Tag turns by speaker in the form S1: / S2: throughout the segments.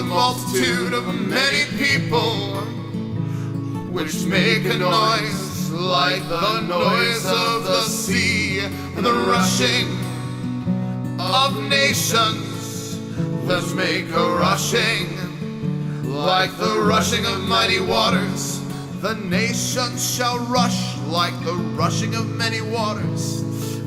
S1: multitude of many people, which make a noise like the noise of the sea, and the rushing of nations that make a rushing like the rushing of mighty waters. The nations shall rush like the rushing of many waters,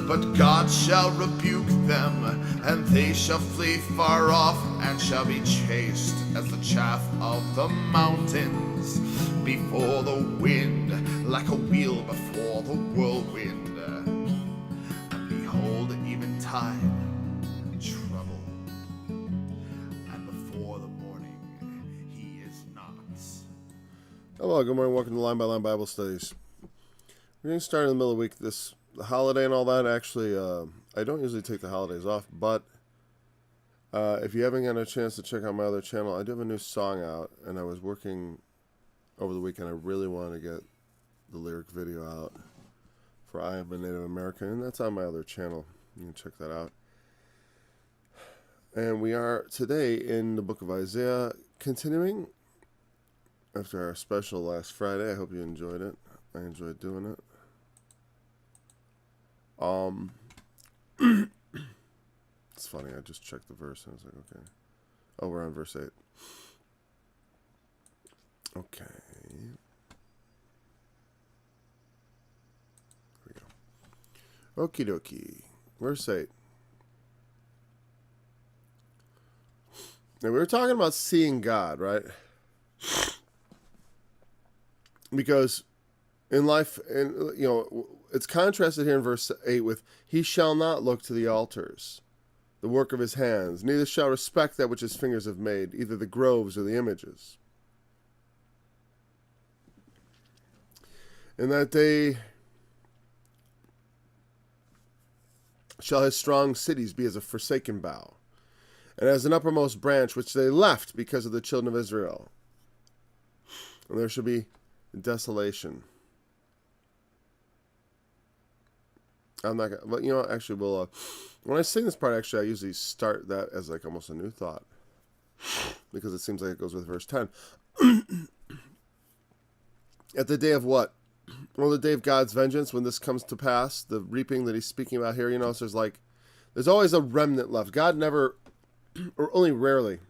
S1: but God shall rebuke them, and they shall flee far off, and shall be chased as the chaff of the mountains before the wind, like a wheel before the whirlwind. And behold, eventide and trouble, and before the morning he is not.
S2: Hello, good morning. Welcome to Line by Line Bible Studies. We're going to start in the middle of the week. The holiday and all that. Actually, I don't usually take the holidays off, but if you haven't gotten a chance to check out my other channel, I do have a new song out, and I was working over the weekend. I really wanted to get the lyric video out for I Am a Native American, and that's on my other channel. You can check that out. And we are today in the book of Isaiah, continuing after our special last Friday. I hope you enjoyed it. I enjoyed doing it. It's funny, I just checked the verse and I was like, okay. Oh, we're on verse 8. Okay. Here we go. Okie dokie. Verse 8. Now, we were talking about seeing God, right? Because in life, and it's contrasted here in verse 8 with, he shall not look to the altars, the work of his hands, neither shall respect that which his fingers have made, either the groves or the images. In that day shall his strong cities be as a forsaken bough, and as an uppermost branch which they left because of the children of Israel. And there shall be desolation. I'm not gonna, but actually we'll, when I sing this part, actually I usually start that as like almost a new thought, because it seems like it goes with verse 10. At the day of what? Well, the day of God's vengeance, when this comes to pass, the reaping that he's speaking about here, so there's always a remnant left. God never, or only rarely,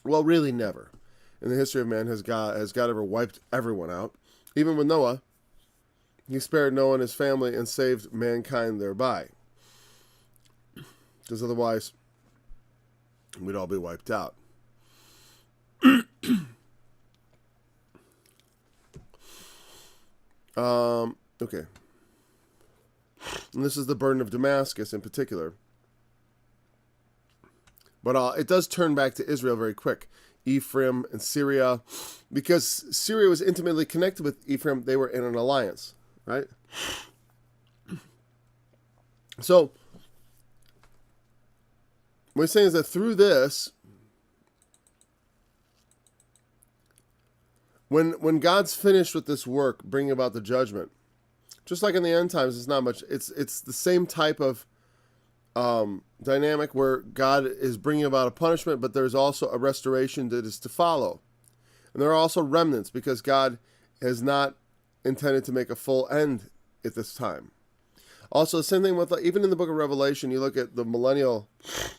S2: well, really never, in the history of man has God ever wiped everyone out. Even with Noah, he spared Noah and his family and saved mankind thereby. Because otherwise, we'd all be wiped out. Okay. And this is the burden of Damascus in particular. But it does turn back to Israel very quick. Ephraim and Syria. Because Syria was intimately connected with Ephraim, they were in an alliance. Right? So, what he's saying is that through this, when God's finished with this work, bringing about the judgment, just like in the end times, it's not much. It's the same type of dynamic where God is bringing about a punishment, but there's also a restoration that is to follow. And there are also remnants, because God has not intended to make a full end at this time. Also, the same thing with, even in the book of Revelation, you look at the millennial,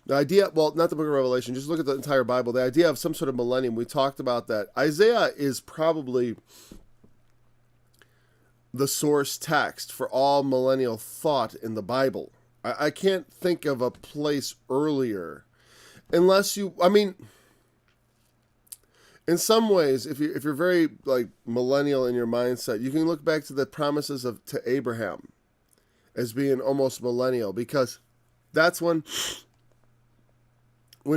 S2: the idea, well, not the book of Revelation, just look at the entire Bible, the idea of some sort of millennium. We talked about that. Isaiah is probably the source text for all millennial thought in the Bible. I can't think of a place earlier, unless in some ways, if you're very millennial in your mindset, you can look back to the promises to Abraham as being almost millennial, because that's when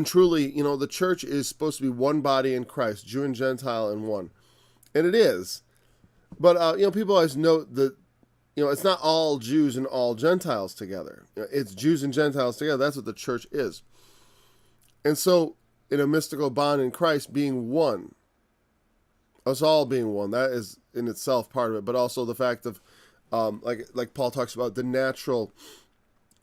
S2: truly, the church is supposed to be one body in Christ, Jew and Gentile in one, and it is. But people always note that it's not all Jews and all Gentiles together. It's Jews and Gentiles together. That's what the church is. And so, in a mystical bond in Christ, being one, us all being one, that is in itself part of it. But also the fact of, like Paul talks about, the natural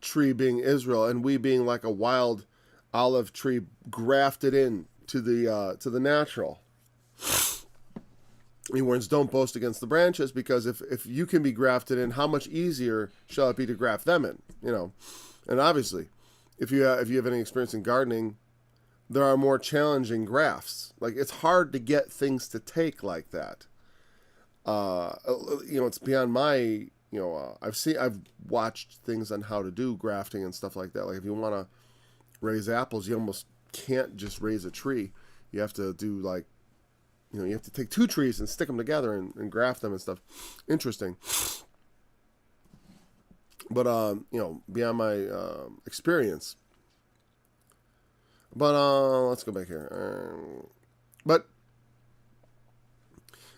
S2: tree being Israel, and we being like a wild olive tree grafted in to the natural. He warns, don't boast against the branches, because if you can be grafted in, how much easier shall it be to graft them in? And obviously, if you have any experience in gardening, there are more challenging grafts. Like, it's hard to get things to take like that. It's beyond my, I've watched things on how to do grafting and stuff like that. Like, if you want to raise apples, you almost can't just raise a tree. You have to do like, you have to take two trees and stick them together and graft them and stuff. Interesting. But, beyond my experience. But let's go back here. But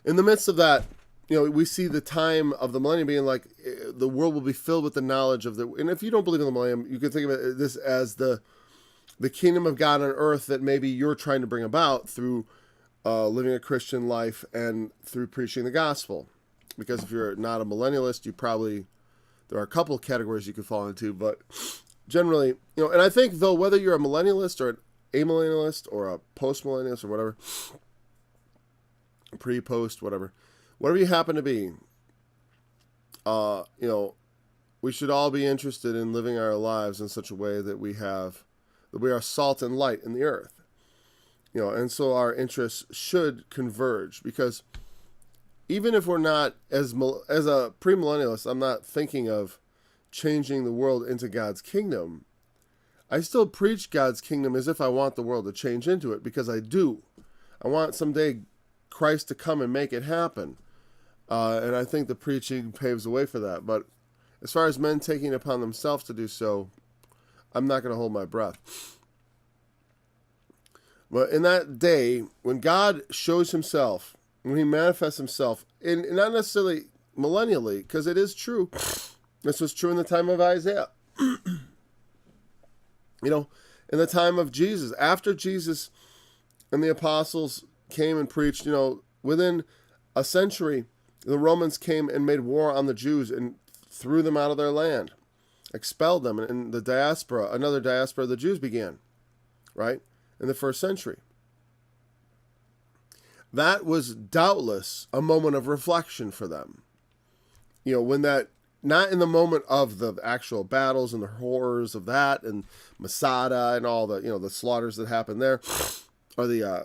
S2: in the midst of that, we see the time of the millennium being like the world will be filled with the knowledge of the. And if you don't believe in the millennium, you can think of this as the kingdom of God on earth that maybe you're trying to bring about through living a Christian life and through preaching the gospel. Because if you're not a millennialist, there are a couple of categories you could fall into, but generally, and I think, though, whether you're a millennialist or an amillennialist or a post-millennialist or whatever, pre-post, whatever you happen to be, we should all be interested in living our lives in such a way that we are salt and light in the earth. And so our interests should converge, because even if we're not, as a premillennialist, I'm not thinking of changing the world into God's kingdom. I still preach God's kingdom as if I want the world to change into it, because I do. I want someday Christ to come and make it happen. And I think the preaching paves the way for that. But as far as men taking it upon themselves to do so, I'm not going to hold my breath. But in that day, when God shows himself, when he manifests himself, in not necessarily millennially, because it is true. This was true in the time of Isaiah. In the time of Jesus. After Jesus and the apostles came and preached, within a century, the Romans came and made war on the Jews and threw them out of their land, expelled them, and another diaspora of the Jews began, right, in the first century. That was doubtless a moment of reflection for them. Not in the moment of the actual battles and the horrors of that and Masada and all the, the slaughters that happened there, or they all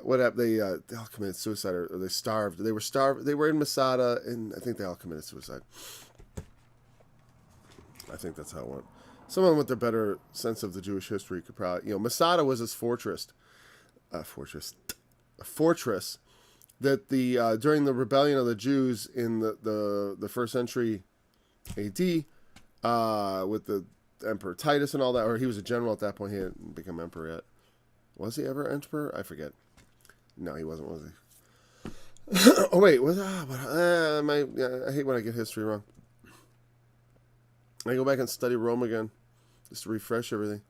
S2: committed suicide, or they starved. They were starved. They were in Masada, and I think they all committed suicide. I think that's how it went. Someone with a better sense of the Jewish history could probably, Masada was this fortress that during the rebellion of the Jews in the first century A.D., with the Emperor Titus and all that, or he was a general at that point. He hadn't become emperor yet. Was he ever emperor? I forget. No, he wasn't, was he? Oh, wait. I hate when I get history wrong. I go back and study Rome again, just to refresh everything.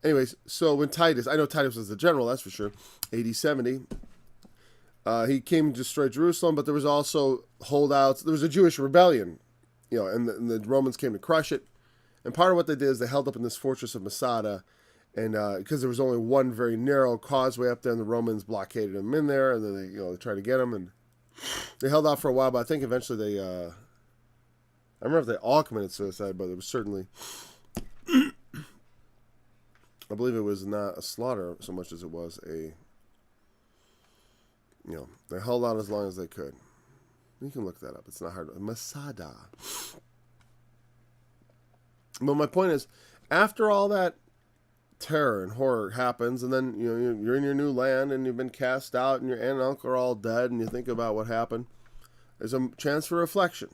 S2: Anyways, so when I know Titus was the general, that's for sure, AD 70, he came and destroyed Jerusalem, but there was also holdouts. There was a Jewish rebellion, and the Romans came to crush it. And part of what they did is they held up in this fortress of Masada, and because there was only one very narrow causeway up there, and the Romans blockaded them in there, and then they tried to get them, and they held out for a while, but I think eventually they, I don't remember if they all committed suicide, but it was certainly, I believe it was not a slaughter so much as it was they held out as long as they could. You can look that up. It's not hard. Masada. But my point is, after all that terror and horror happens, and then you're in your new land and you've been cast out and your aunt and uncle are all dead, and you think about what happened, there's a chance for reflection.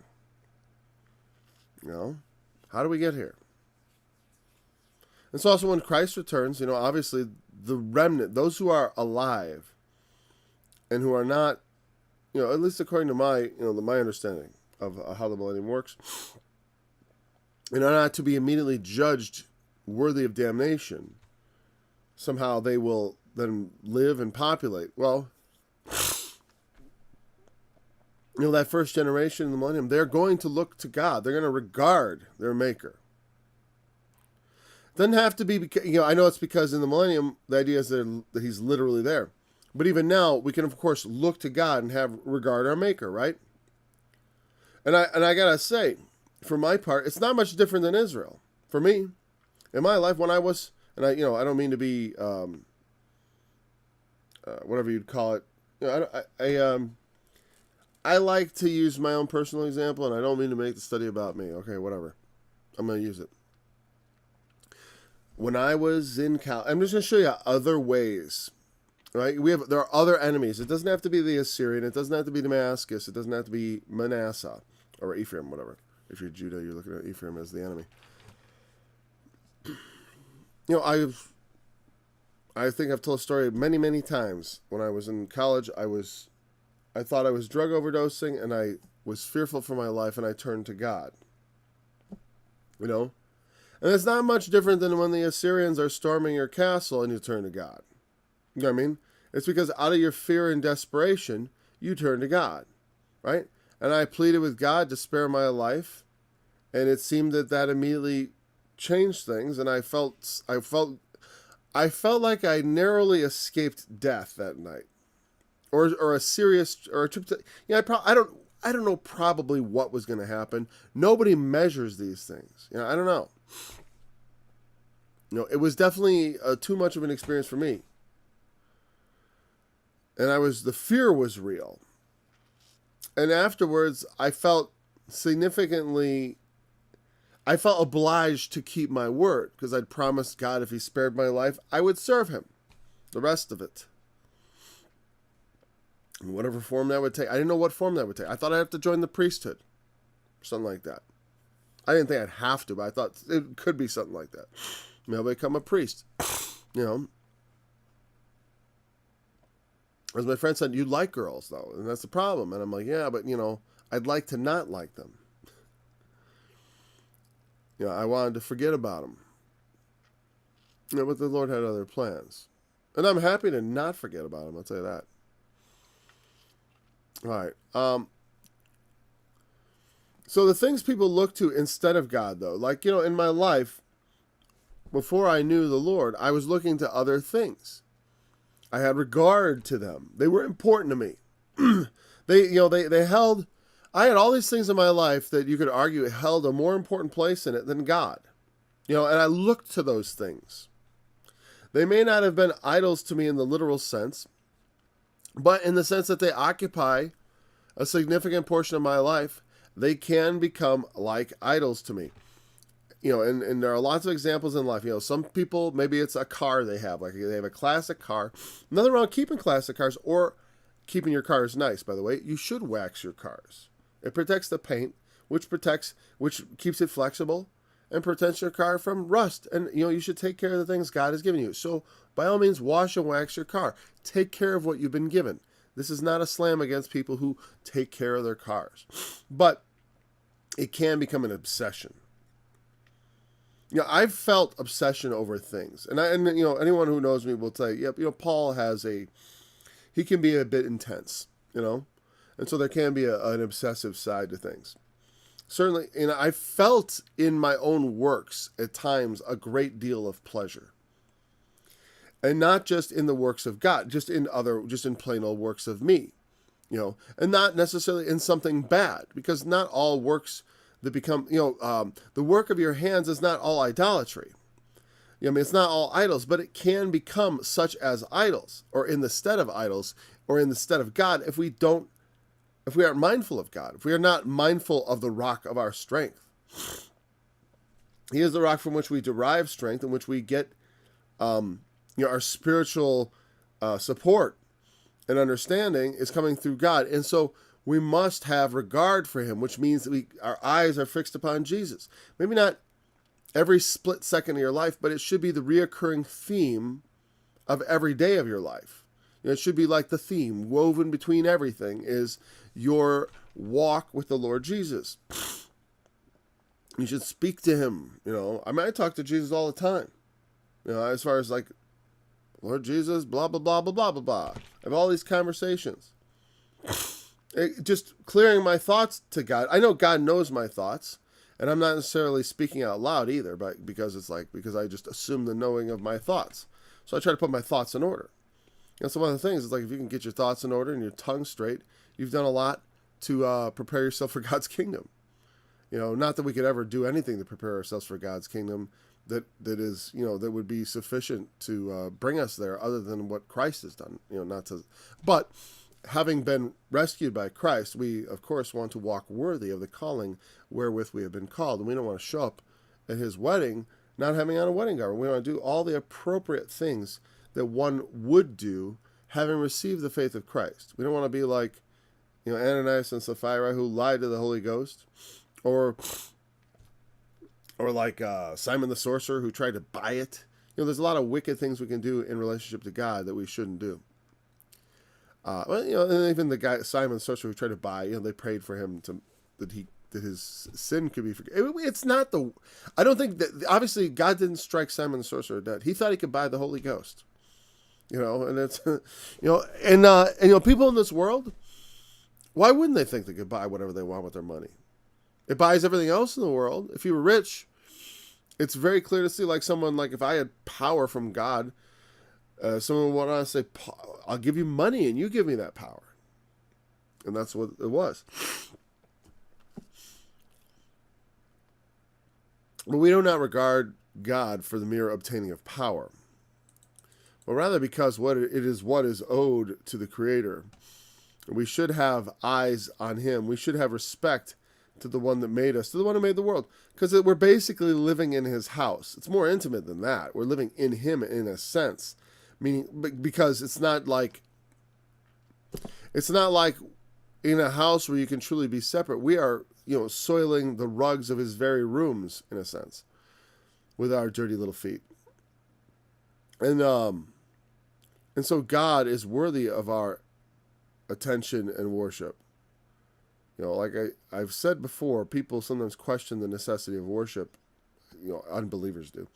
S2: How do we get here? It's also when Christ returns, obviously the remnant, those who are alive and who are not, at least according to my understanding of how the millennium works, and are not to be immediately judged worthy of damnation, somehow they will then live and populate. Well, that first generation in the millennium, they're going to look to God. They're going to regard their Maker. Doesn't have to be because, I know it's because in the millennium, the idea is that he's literally there. But even now, we can, of course, look to God and have regard our Maker, right? And I got to say, for my part, it's not much different than Israel. For me, in my life, when I was, and I don't mean to be, whatever you'd call it. I like to use my own personal example, and I don't mean to make the study about me. Okay, whatever. I'm going to use it. When I was in I'm just going to show you other ways, right? There are other enemies. It doesn't have to be the Assyrian. It doesn't have to be Damascus. It doesn't have to be Manasseh or Ephraim, whatever. If you're Judah, you're looking at Ephraim as the enemy. I think I've told a story many, many times. When I was in college, I thought I was drug overdosing, and I was fearful for my life, and I turned to God. And it's not much different than when the Assyrians are storming your castle and you turn to God. You know what I mean? It's because out of your fear and desperation, you turn to God, right? And I pleaded with God to spare my life, and it seemed that immediately changed things, and I felt like I narrowly escaped death that night, or a trip to. I don't know probably what was going to happen. Nobody measures these things. I don't know. It was definitely too much of an experience for me. And the fear was real. And afterwards, I felt obliged to keep my word, because I'd promised God if he spared my life, I would serve him the rest of it. In whatever form that would take. I didn't know what form that would take. I thought I'd have to join the priesthood. Something like that. I didn't think I'd have to, but I thought it could be something like that. I'll become a priest. As my friend said, you like girls, though, and that's the problem. And I'm like, yeah, but, I'd like to not like them. I wanted to forget about them. But the Lord had other plans. And I'm happy to not forget about them, I'll tell you that. All right. So the things people look to instead of God, though, like, in my life, before I knew the Lord, I was looking to other things. I had regard to them. They were important to me. They held, I had all these things in my life that you could argue held a more important place in it than God. And I looked to those things. They may not have been idols to me in the literal sense, but in the sense that they occupy a significant portion of my life, they can become like idols to me. And there are lots of examples in life. Some people, maybe it's a car they have. Like, they have a classic car. Nothing wrong with keeping classic cars or keeping your cars nice, by the way. You should wax your cars. It protects the paint, which keeps it flexible and protects your car from rust. And, you should take care of the things God has given you. So, by all means, wash and wax your car. Take care of what you've been given. This is not a slam against people who take care of their cars. But it can become an obsession. I've felt obsession over things. And anyone who knows me will tell you, yep, Paul he can be a bit intense, And so there can be an obsessive side to things. Certainly, I felt in my own works at times a great deal of pleasure. And not just in the works of God, just in plain old works of me, and not necessarily in something bad, because not all works that become, the work of your hands is not all idolatry. It's not all idols, but it can become such as idols, or in the stead of idols, or in the stead of God, if we aren't mindful of God, if we are not mindful of the rock of our strength. He is the rock from which we derive strength, in which we get, our spiritual support and understanding is coming through God. And so we must have regard for him, which means that our eyes are fixed upon Jesus. Maybe not every split second of your life, but it should be the reoccurring theme of every day of your life. It should be like the theme woven between everything is your walk with the Lord Jesus. You should speak to him. I talk to Jesus all the time. As far as like, Lord Jesus, blah, blah, blah, blah, blah, blah, blah. I have all these conversations. Just clearing my thoughts to God. I know God knows my thoughts. And I'm not necessarily speaking out loud either, but because I just assume the knowing of my thoughts. So I try to put my thoughts in order. And so one of the things is like if you can get your thoughts in order and your tongue straight, you've done a lot to prepare yourself for God's kingdom. Not that we could ever do anything to prepare ourselves for God's kingdom that is, that would be sufficient to bring us there other than what Christ has done, but having been rescued by Christ, we of course want to walk worthy of the calling wherewith we have been called. And we don't want to show up at his wedding not having on a wedding garment. We want to do all the appropriate things that one would do having received the faith of Christ. We don't want to be like, Ananias and Sapphira who lied to the Holy Ghost, or like Simon the sorcerer who tried to buy it. There's a lot of wicked things we can do in relationship to God that we shouldn't do. And even the guy Simon the sorcerer who tried to buy, they prayed for him that his sin could be forgiven. It's not I don't think that, obviously God didn't strike Simon the sorcerer dead. He thought he could buy the Holy Ghost. And it's and people in this world, why wouldn't they think they could buy whatever they want with their money? It buys everything else in the world. If you were rich, it's very clear to see, like someone, like if I had power from God, someone would want to say, I'll give you money and you give me that power. And that's what it was. But we do not regard God for the mere obtaining of power, but rather because what is owed to the Creator. We should have eyes on him. We should have respect to the one that made us, to the one who made the world, because we're basically living in his house. It's more intimate than that. We're living in him in a sense, meaning because it's not like in a house where you can truly be separate. We are, soiling the rugs of his very rooms in a sense with our dirty little feet. And so God is worthy of our attention and worship. Like I've said before, people sometimes question the necessity of worship. Unbelievers do.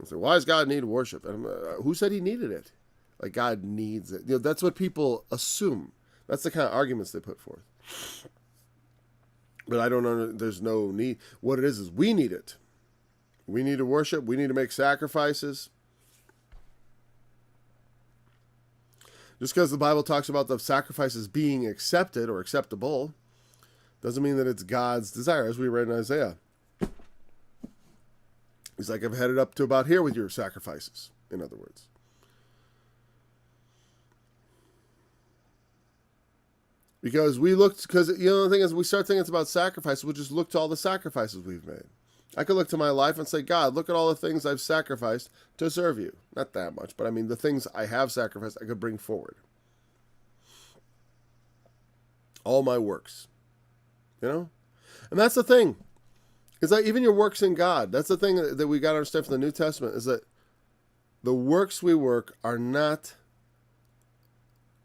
S2: They say, why does God need worship? And who said he needed it? Like God needs it. That's what people assume. That's the kind of arguments they put forth. But I don't know. There's no need. What it is we need it. We need to worship. We need to make sacrifices. Just because the Bible talks about the sacrifices being accepted or acceptable doesn't mean that it's God's desire, as we read in Isaiah. He's like, I've headed up to about here with your sacrifices, in other words. Because the thing is, we start thinking it's about sacrifice, we'll just look to all the sacrifices we've made. I could look to my life and say, God, look at all the things I've sacrificed to serve you. Not that much, but I mean the things I have sacrificed I could bring forward. All my works. And that's the thing. Is that even your works in God, that's the thing that we got to understand from the New Testament, is that the works we work are not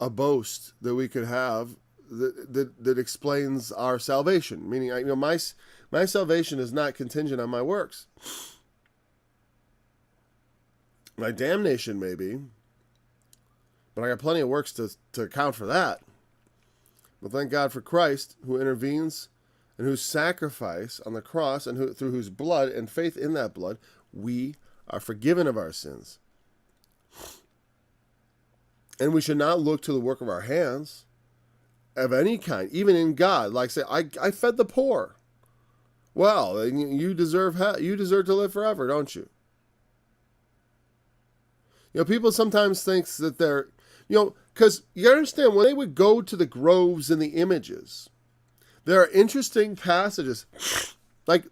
S2: a boast that we could have that explains our salvation. Meaning, my salvation is not contingent on my works. My damnation may be, but I got plenty of works to account for that. But thank God for Christ, who intervenes and whose sacrifice on the cross and through whose blood and faith in that blood, we are forgiven of our sins. And we should not look to the work of our hands of any kind, even in God. Like say, I fed the poor. Well, you deserve to live forever, don't you? People sometimes think that they're, because you understand, when they would go to the groves and the images, there are interesting passages. Like,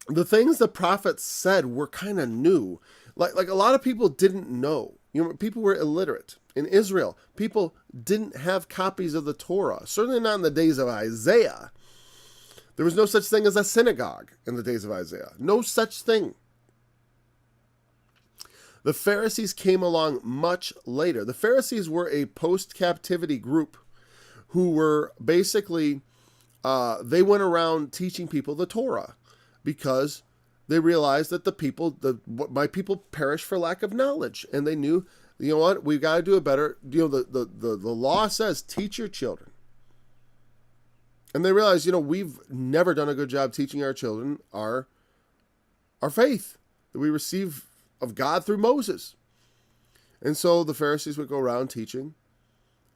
S2: the things the prophets said were kind of new. Like a lot of people didn't know. People were illiterate. In Israel, people didn't have copies of the Torah. Certainly not in the days of Isaiah. There was no such thing as a synagogue in the days of Isaiah. No such thing. The Pharisees came along much later. The Pharisees were a post-captivity group who were basically, they went around teaching people the Torah because they realized that my people perish for lack of knowledge. And they knew, what, we've got to do a better, the law says teach your children. And they realize, we've never done a good job teaching our children our faith that we receive of God through Moses. And so the Pharisees would go around teaching,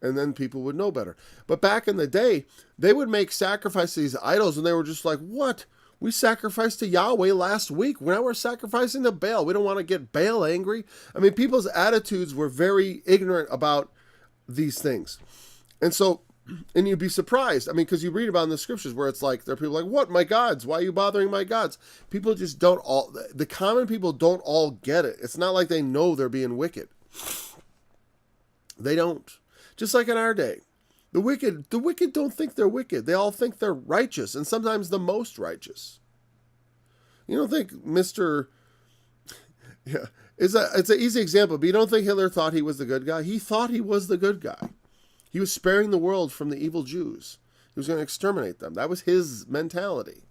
S2: and then people would know better. But back in the day, they would make sacrifices to these idols, and they were just like, what? We sacrificed to Yahweh last week. Now we're sacrificing to Baal. We don't want to get Baal angry. I mean, people's attitudes were very ignorant about these things. And so, and you'd be surprised. I mean, because you read about in the scriptures where it's like, there are people like, what? My gods? Why are you bothering my gods? People just don't all, the common people don't all get it. It's not like they know they're being wicked. They don't. Just like in our day. The wicked don't think they're wicked. They all think they're righteous, and sometimes the most righteous. You don't think yeah, it's an easy example, but you don't think Hitler thought he was the good guy? He thought he was the good guy. He was sparing the world from the evil Jews. He was going to exterminate them. That was his mentality.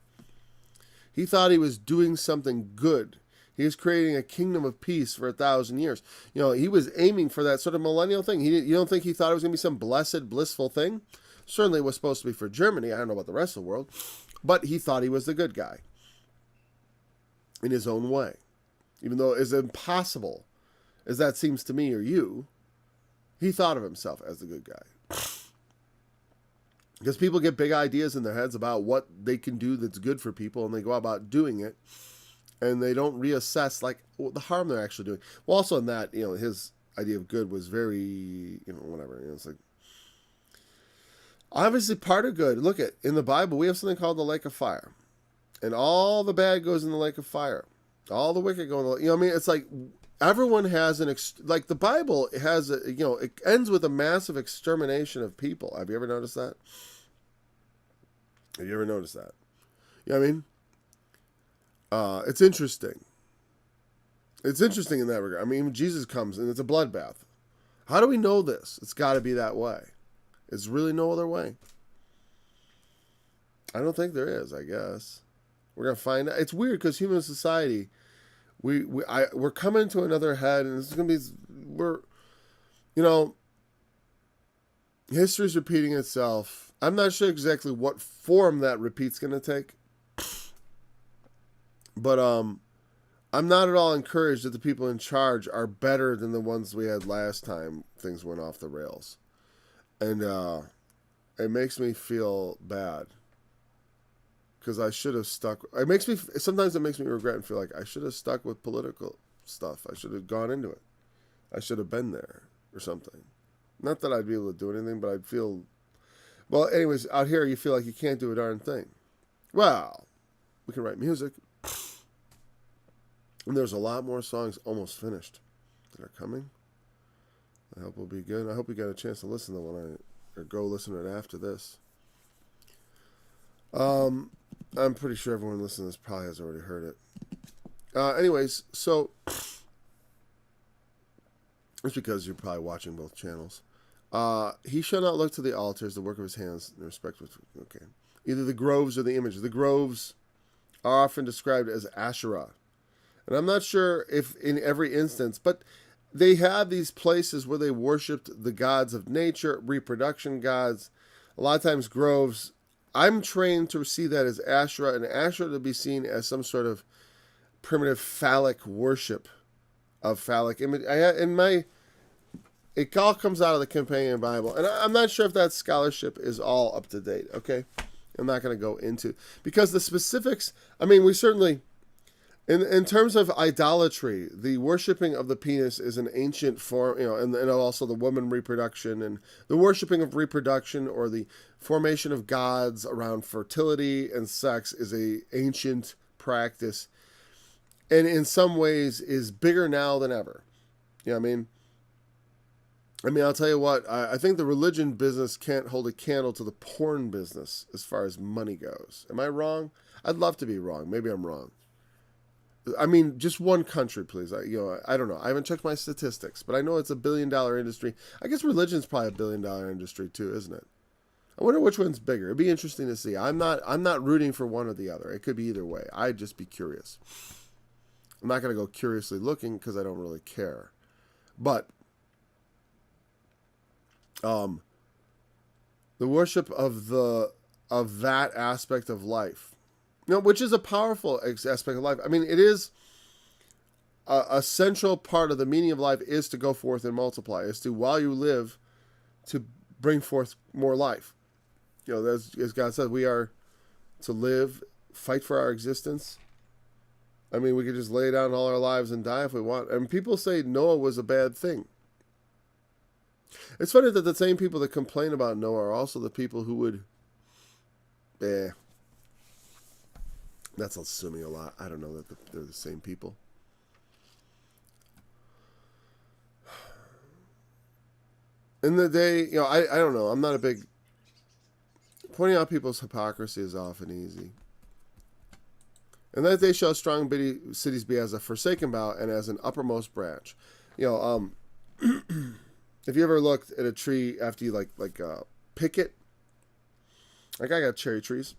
S2: He thought he was doing something good. He was creating a kingdom of peace for 1,000 years. He was aiming for that sort of millennial thing. You don't think he thought it was going to be some blessed, blissful thing? Certainly it was supposed to be for Germany. I don't know about the rest of the world. But he thought he was the good guy in his own way. Even though as impossible as that seems to me or you, he thought of himself as the good guy. Because people get big ideas in their heads about what they can do that's good for people, and they go about doing it. And they don't reassess the harm they're actually doing. Well, also in that, his idea of good was very, whatever. It's like, obviously part of good. Look in the Bible, we have something called the lake of fire. And all the bad goes in the lake of fire. All the wicked go in the, it's like everyone has the Bible has, it ends with a massive extermination of people. Have you ever noticed that? Have you ever noticed that? You know what I mean? It's interesting. It's interesting in that regard. I mean, Jesus comes and it's a bloodbath. How do we know this? It's got to be that way. It's really no other way. I don't think there is, I guess. We're going to find out. It's weird because human society, we're coming to another head, and this is going to be, history's repeating itself. I'm not sure exactly what form that repeat's going to take. But I'm not at all encouraged that the people in charge are better than the ones we had last time things went off the rails. And it makes me feel bad. Because I should have stuck. Sometimes it makes me regret and feel like I should have stuck with political stuff. I should have gone into it. I should have been there or something. Not that I'd be able to do anything, but I'd feel... Well, anyways, out here you feel like you can't do a darn thing. Well, we can write music. And there's a lot more songs almost finished that are coming. I hope it'll be good. I hope you got a chance to listen to or go listen to it after this. I'm pretty sure everyone listening to this probably has already heard it. Anyways, so it's because you're probably watching both channels. He shall not look to the altars, the work of his hands, in respect with, okay. Either the groves or the images. The groves are often described as Asherah. And I'm not sure if in every instance, but they have these places where they worshipped the gods of nature, reproduction gods. A lot of times groves. I'm trained to see that as Asherah, and Asherah to be seen as some sort of primitive phallic worship of phallic image. It all comes out of the Companion Bible, and I'm not sure if that scholarship is all up to date. Okay, I'm not going to go into because the specifics. I mean, we certainly. In terms of idolatry, the worshiping of the penis is an ancient form, and also the woman reproduction and the worshiping of reproduction or the formation of gods around fertility and sex is a ancient practice, and in some ways is bigger now than ever. You know what I mean? I'll tell you what, I think the religion business can't hold a candle to the porn business as far as money goes. Am I wrong? I'd love to be wrong. Maybe I'm wrong. I mean, just one country, please. I don't know. I haven't checked my statistics, but I know it's $1 billion industry. I guess religion's probably $1 billion industry too, isn't it? I wonder which one's bigger. It'd be interesting to see. I'm not rooting for one or the other. It could be either way. I'd just be curious. I'm not going to go curiously looking because I don't really care. But the worship of the of that aspect of life. Which is a powerful aspect of life. I mean, it is a central part of the meaning of life is to go forth and multiply, is to, while you live, to bring forth more life. As God said, we are to live, fight for our existence. I mean, we could just lay down all our lives and die if we want. And people say Noah was a bad thing. It's funny that the same people that complain about Noah are also the people who would, that's assuming a lot. I don't know that they're the same people. In the day, I don't know. I'm not a big... Pointing out people's hypocrisy is often easy. And that they shall strong cities be as a forsaken bough and as an uppermost branch. If you ever looked at a tree after you pick it, like I got cherry trees,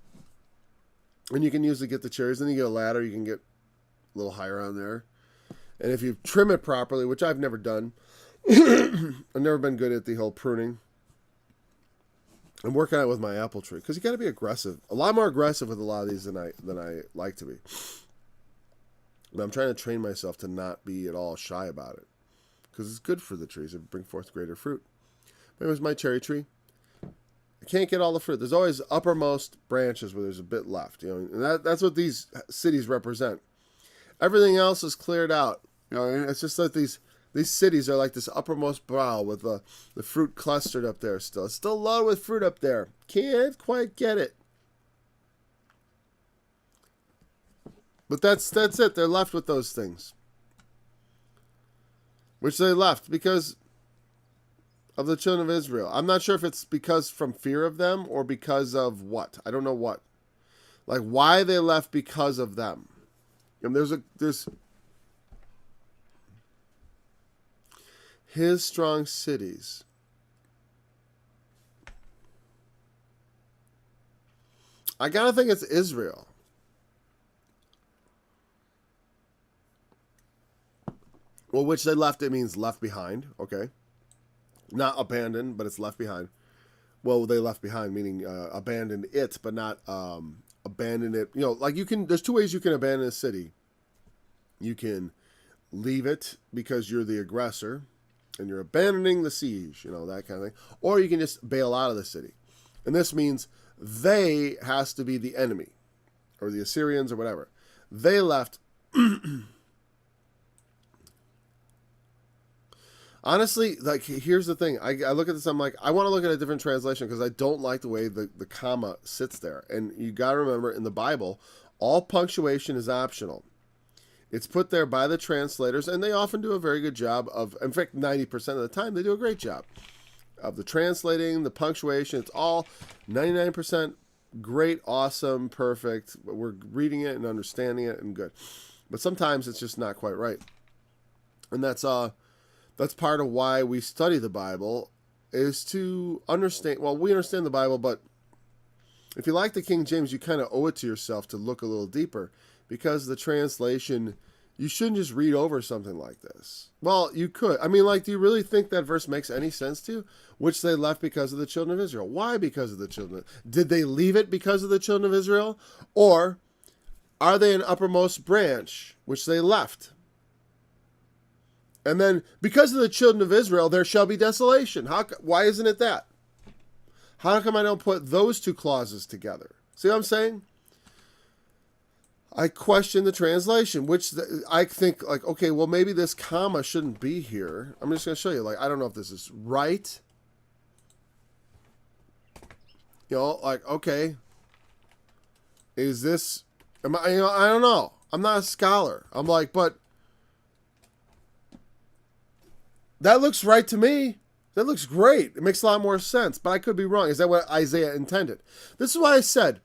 S2: and you can usually get the cherries, then you get a ladder, you can get a little higher on there. And if you trim it properly, which I've never done, I've never been good at the whole pruning. I'm working on it with my apple tree because you got to be aggressive, a lot more aggressive with a lot of these than I like to be. But I'm trying to train myself to not be at all shy about it because it's good for the trees. It bring forth greater fruit. But it was my cherry tree. I can't get all the fruit. There's always uppermost branches where there's a bit left. And that's what these cities represent. Everything else is cleared out. And it's just like these cities are like this uppermost brow with the fruit clustered up there still. It's still loaded with fruit up there. Can't quite get it. But that's it. They're left with those things. Which they left because of the children of Israel. I'm not sure if it's because from fear of them or because of what. I don't know what. Like why they left because of them. And there's his strong cities. I gotta think it's Israel. Well, which they left, it means left behind, okay? Not abandoned, but it's left behind. Well, they left behind, meaning abandoned it, but not abandon it. Like there's two ways you can abandon a city. You can leave it because you're the aggressor, and you're abandoning the siege, that kind of thing. Or you can just bail out of the city. And this means they has to be the enemy, or the Assyrians, or whatever. They left. Honestly, here's the thing. I look at this, I'm like, I want to look at a different translation because I don't like the way the comma sits there. And you got to remember, in the Bible, all punctuation is optional. It's put there by the translators, and they often do a very good job of, in fact, 90% of the time, they do a great job of the translating, the punctuation. It's all 99% great, awesome, perfect. We're reading it and understanding it and good. But sometimes it's just not quite right. And that's part of why we study the Bible, is to understand. Well, we understand the Bible, but if you like the King James, you kind of owe it to yourself to look a little deeper. Because the translation, you shouldn't just read over something like this. Well, you could. I mean, do you really think that verse makes any sense to you? Which they left because of the children of Israel. Why because of the children? Did they leave it because of the children of Israel? Or are they an uppermost branch, which they left? And then, because of the children of Israel, there shall be desolation. Why isn't it that? How come I don't put those two clauses together? See what I'm saying? I question the translation, which I think, okay, well, maybe this comma shouldn't be here. I'm just going to show you. I don't know if this is right. Okay. Is this... I don't know. I'm not a scholar. I'm but... That looks right to me. That looks great. It makes a lot more sense, but I could be wrong. Is that what Isaiah intended? This is what I said.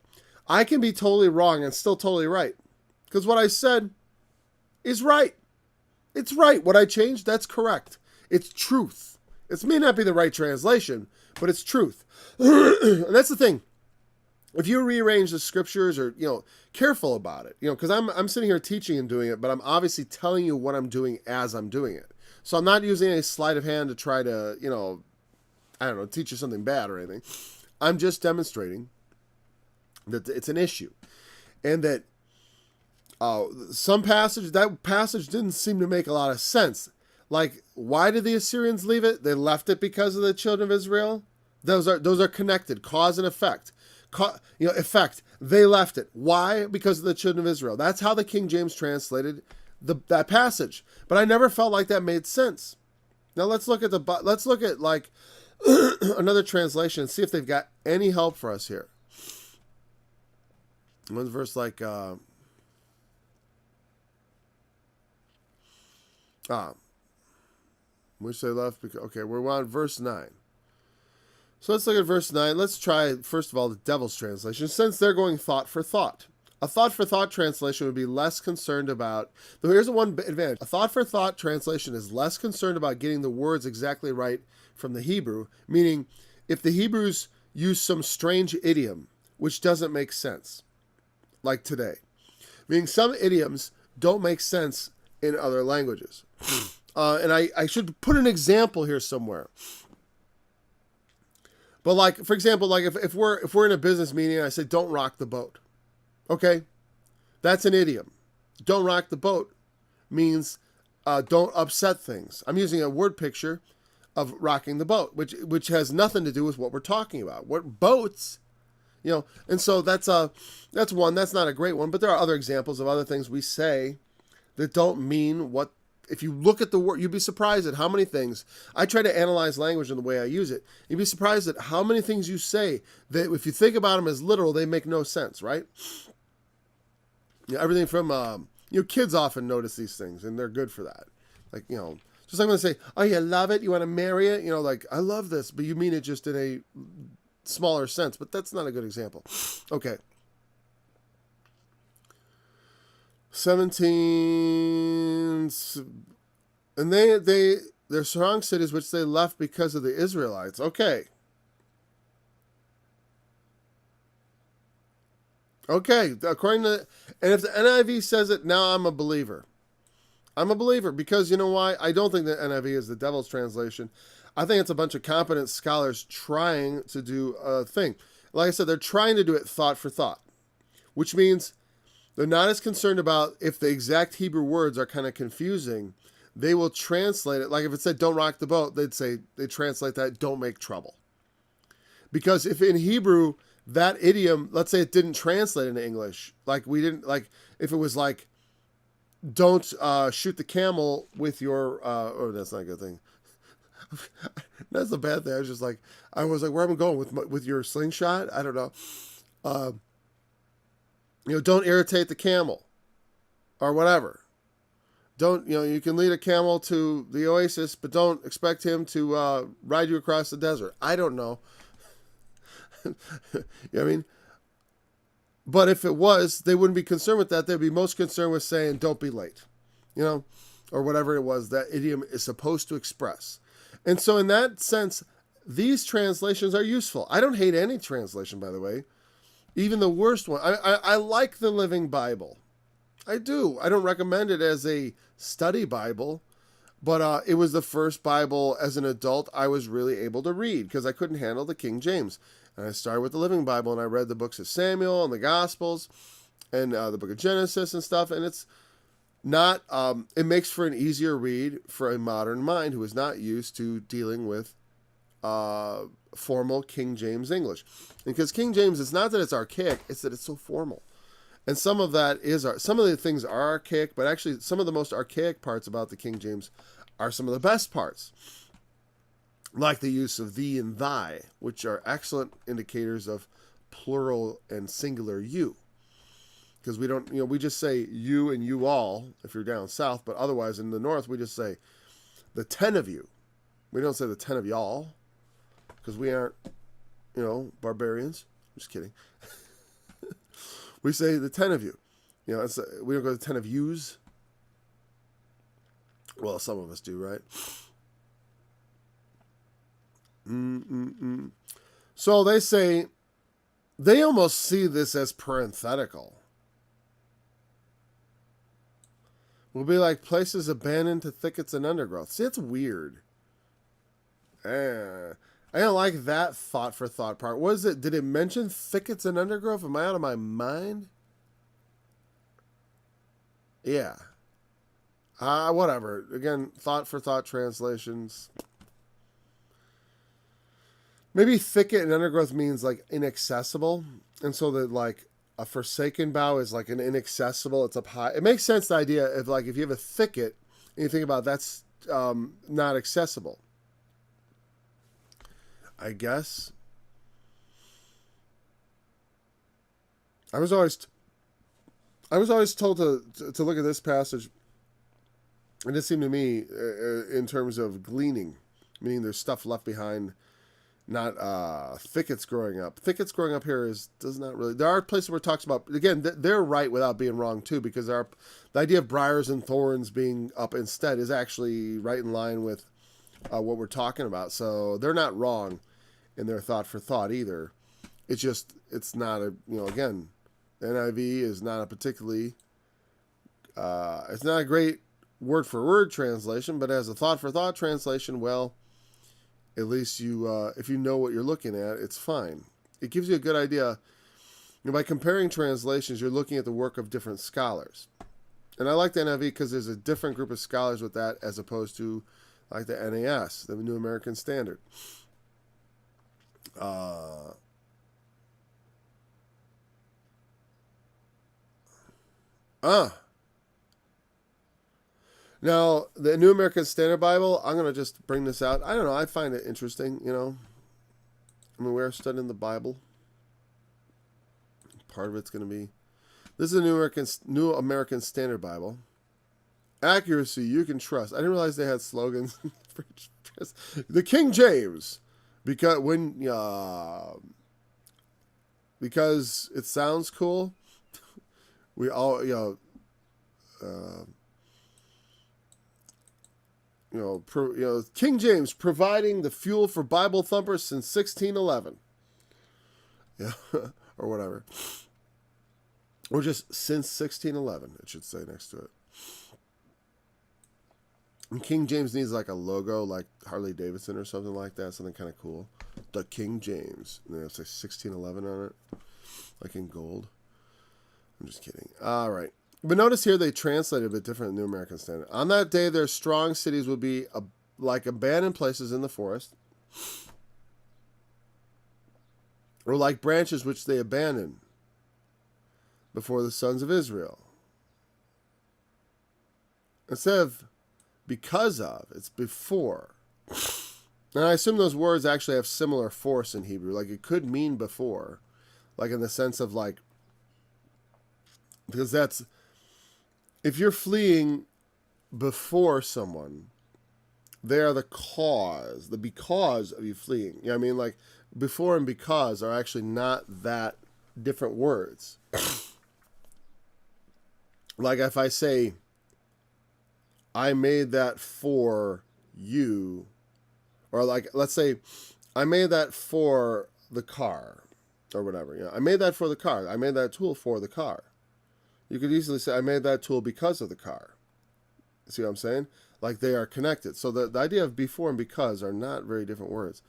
S2: I can be totally wrong and still totally right. Because what I said is right. It's right. What I changed, that's correct. It's truth. It may not be the right translation, but it's truth. And that's the thing. If you rearrange the scriptures or, careful about it, because I'm sitting here teaching and doing it, but I'm obviously telling you what I'm doing as I'm doing it. So I'm not using a sleight of hand to try to, teach you something bad or anything. I'm just demonstrating that it's an issue, and that that passage didn't seem to make a lot of sense. Like, why did the Assyrians leave it? They left it because of the children of Israel. Those are connected, cause and effect. Effect. They left it. Why? Because of the children of Israel. That's how the King James translated that passage. But I never felt like that made sense. Now let's look at like another translation and see if they've got any help for us here. One verse like which they left because, okay, we're on verse 9. So let's look at verse 9. Let's try, first of all, the Devil's translation, since they're going thought for thought. A thought for thought translation would be less concerned about, though here's one advantage. A thought for thought translation is less concerned about getting the words exactly right from the Hebrew, meaning if the Hebrews use some strange idiom, which doesn't make sense, like today, meaning some idioms don't make sense in other languages. And I should put an example here somewhere. But like, for example, like if we're in a business meeting and I say, don't rock the boat. Okay. That's an idiom. Don't rock the boat means don't upset things. I'm using a word picture of rocking the boat, which has nothing to do with what we're talking about. What boats, and so that's one. That's not a great one, but there are other examples of other things we say that don't mean what. If you look at the word, you'd be surprised at how many things. I try to analyze language in the way I use it. You'd be surprised at how many things you say that, if you think about them as literal, they make no sense, right? Everything from kids often notice these things, and they're good for that. Like just like when they say, "Oh, you love it, you want to marry it," like I love this, but you mean it just in a smaller sense. But that's not a good example. Okay. 17, and they're strong cities which they left because of the Israelites. Okay. According to, and if the NIV says it, now I'm a believer. I'm a believer because you know why? I don't think the NIV is the Devil's translation. I think it's a bunch of competent scholars trying to do a thing. Like I said, they're trying to do it thought for thought, which means they're not as concerned about if the exact Hebrew words are kind of confusing. They will translate it. Like if it said, don't rock the boat, they translate that, don't make trouble. Because if in Hebrew, that idiom, let's say it didn't translate into English. Like if it was like, don't shoot the camel with your, that's not a good thing. That's a bad thing. I was like, where am I going with your slingshot? I don't know. Don't irritate the camel or whatever. Don't, you can lead a camel to the oasis, but don't expect him to ride you across the desert. I don't know. You know what I mean? But if it was, they wouldn't be concerned with that. They'd be most concerned with saying, don't be late, or whatever it was that idiom is supposed to express. And so in that sense, these translations are useful. I don't hate any translation, by the way. Even the worst one. I like the Living Bible. I do. I don't recommend it as a study Bible, but it was the first Bible as an adult I was really able to read because I couldn't handle the King James. And I started with the Living Bible and I read the books of Samuel and the Gospels and the book of Genesis and stuff. And it's not, it makes for an easier read for a modern mind who is not used to dealing with formal King James English. Because King James, it's not that it's archaic, it's that it's so formal. And some of that is, some of the things are archaic, but actually some of the most archaic parts about the King James are some of the best parts. Like the use of thee and thy, which are excellent indicators of plural and singular you. Because we don't, we just say you and you all if you're down south, but otherwise in the north we just say the 10 of you. We don't say the 10 of y'all because we aren't, barbarians. I'm just kidding. We say the 10 of you. We don't go to the 10 of yous. Well, some of us do, right? So they say, they almost see this as parenthetical. Will be like places abandoned to thickets and undergrowth. See, it's weird. I I don't like that thought for thought part. What is it? Did it mention thickets and undergrowth? Am I out of my mind? Yeah. Whatever. Again, thought for thought translations. Maybe thicket and undergrowth means like inaccessible. And so that like a forsaken bough is like an inaccessible, it's up high. It makes sense, the idea of like if you have a thicket and you think about that's not accessible. I guess. I was always told to look at this passage, and it seemed to me in terms of gleaning, meaning there's stuff left behind, not thickets growing up. Thickets growing up here does not really. There are places where it talks about, again, they're right without being wrong too, because the idea of briars and thorns being up instead is actually right in line with what we're talking about. So they're not wrong in their thought for thought either. It's not a, again, NIV is not a particularly, it's not a great word for word translation, but as a thought for thought translation, well, at least if you know what you're looking at, it's fine. It gives you a good idea. By comparing translations, you're looking at the work of different scholars. And I like the NIV because there's a different group of scholars with that as opposed to like the NAS, the New American Standard. Now, the New American Standard Bible, I'm going to just bring this out. I don't know. I find it interesting, I mean, we're studying the Bible. Part of it's going to be... This is a New American Standard Bible. Accuracy you can trust. I didn't realize they had slogans. The King James. Because it sounds cool. We all, King James providing the fuel for Bible thumpers since 1611. Yeah, or whatever. Or just since 1611, it should say next to it. And King James needs like a logo, like Harley Davidson or something like that, something kind of cool. The King James. And then it's like 1611 on it, like in gold. I'm just kidding. All right. But notice here they translated a bit different in the New American Standard. On that day, their strong cities would be like abandoned places in the forest, or like branches which they abandoned before the sons of Israel. Instead of because of, it's before. And I assume those words actually have similar force in Hebrew. Like it could mean before, like in the sense of like, because that's, if you're fleeing before someone, they are the cause, the because of you fleeing. You know what I mean? Like before and because are actually not that different words. Like if I say, I made that for you, or like, let's say, I made that for the car, or whatever. I made that for the car. I made that tool for the car. You could easily say, I made that tool because of the car. See what I'm saying? Like they are connected. So the idea of before and because are not very different words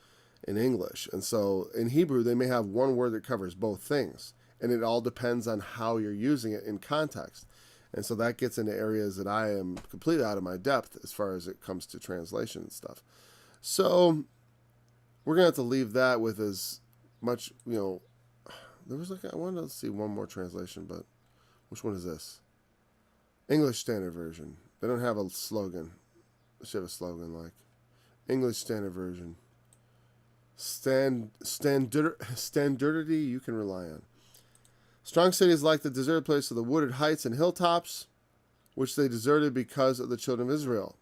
S2: in English. And so in Hebrew, they may have one word that covers both things. And it all depends on how you're using it in context. And so that gets into areas that I am completely out of my depth as far as it comes to translation and stuff. So we're going to have to leave that with as much, there was like, I wanted to see one more translation, but which one is this? English Standard Version. They don't have a slogan. They should have a slogan like English Standard Version. Standardity you can rely on. Strong cities like the deserted place of the wooded heights and hilltops, which they deserted because of the children of Israel.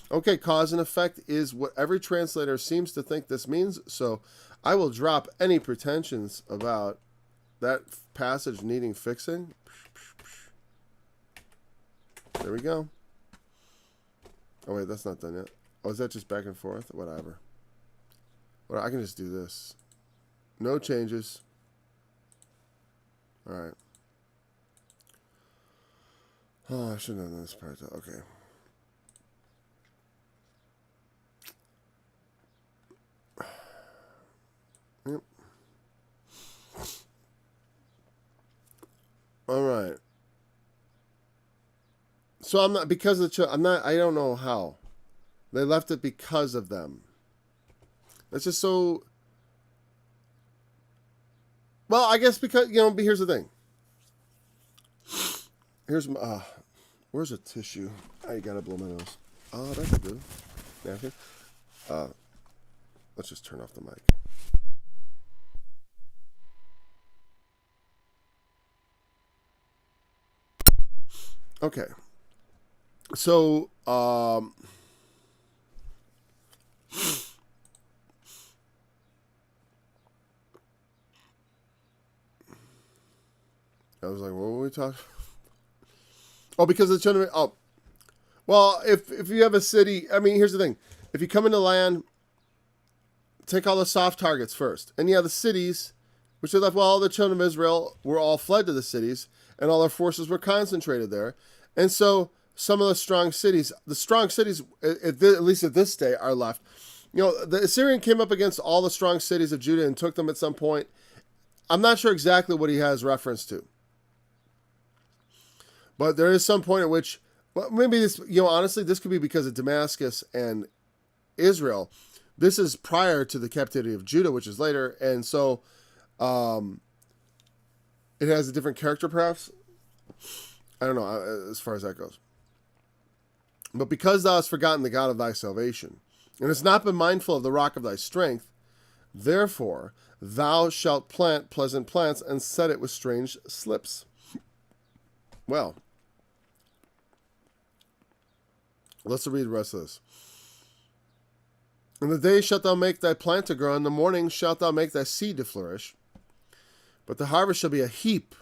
S2: Okay, cause and effect is what every translator seems to think this means, so I will drop any pretensions about that passage needing fixing. There we go. Oh, wait, that's not done yet. Oh, is that just back and forth? Whatever. Well, I can just do this. No changes. All right. Oh, I shouldn't have done this part, though. Okay. Yep. All right. So I'm not, because of the, I'm not, I don't know how. They left it because of them. It's just so, well, I guess because, but here's the thing. Here's my, where's a tissue? I gotta blow my nose. Oh, that's good. Napkin. Let's just turn off the mic. Okay. So, I was like, what were we talking? Oh, because of the children. Oh, well, if you have a city, I mean, here's the thing: if you come into land, take all the soft targets first, and the cities, which are left. Well, all the children of Israel were all fled to the cities, and all their forces were concentrated there, and so some of the strong cities, at least at this day, are left. The Assyrian came up against all the strong cities of Judah and took them at some point. I'm not sure exactly what he has reference to. But there is some point at which, well, maybe this, honestly, this could be because of Damascus and Israel. This is prior to the captivity of Judah, which is later. And so it has a different character, perhaps. I don't know, as far as that goes. But because thou hast forgotten the God of thy salvation, and hast not been mindful of the rock of thy strength, therefore thou shalt plant pleasant plants and set it with strange slips. Well, let's read the rest of this. In the day shalt thou make thy plant to grow, in the morning shalt thou make thy seed to flourish. But the harvest shall be a heap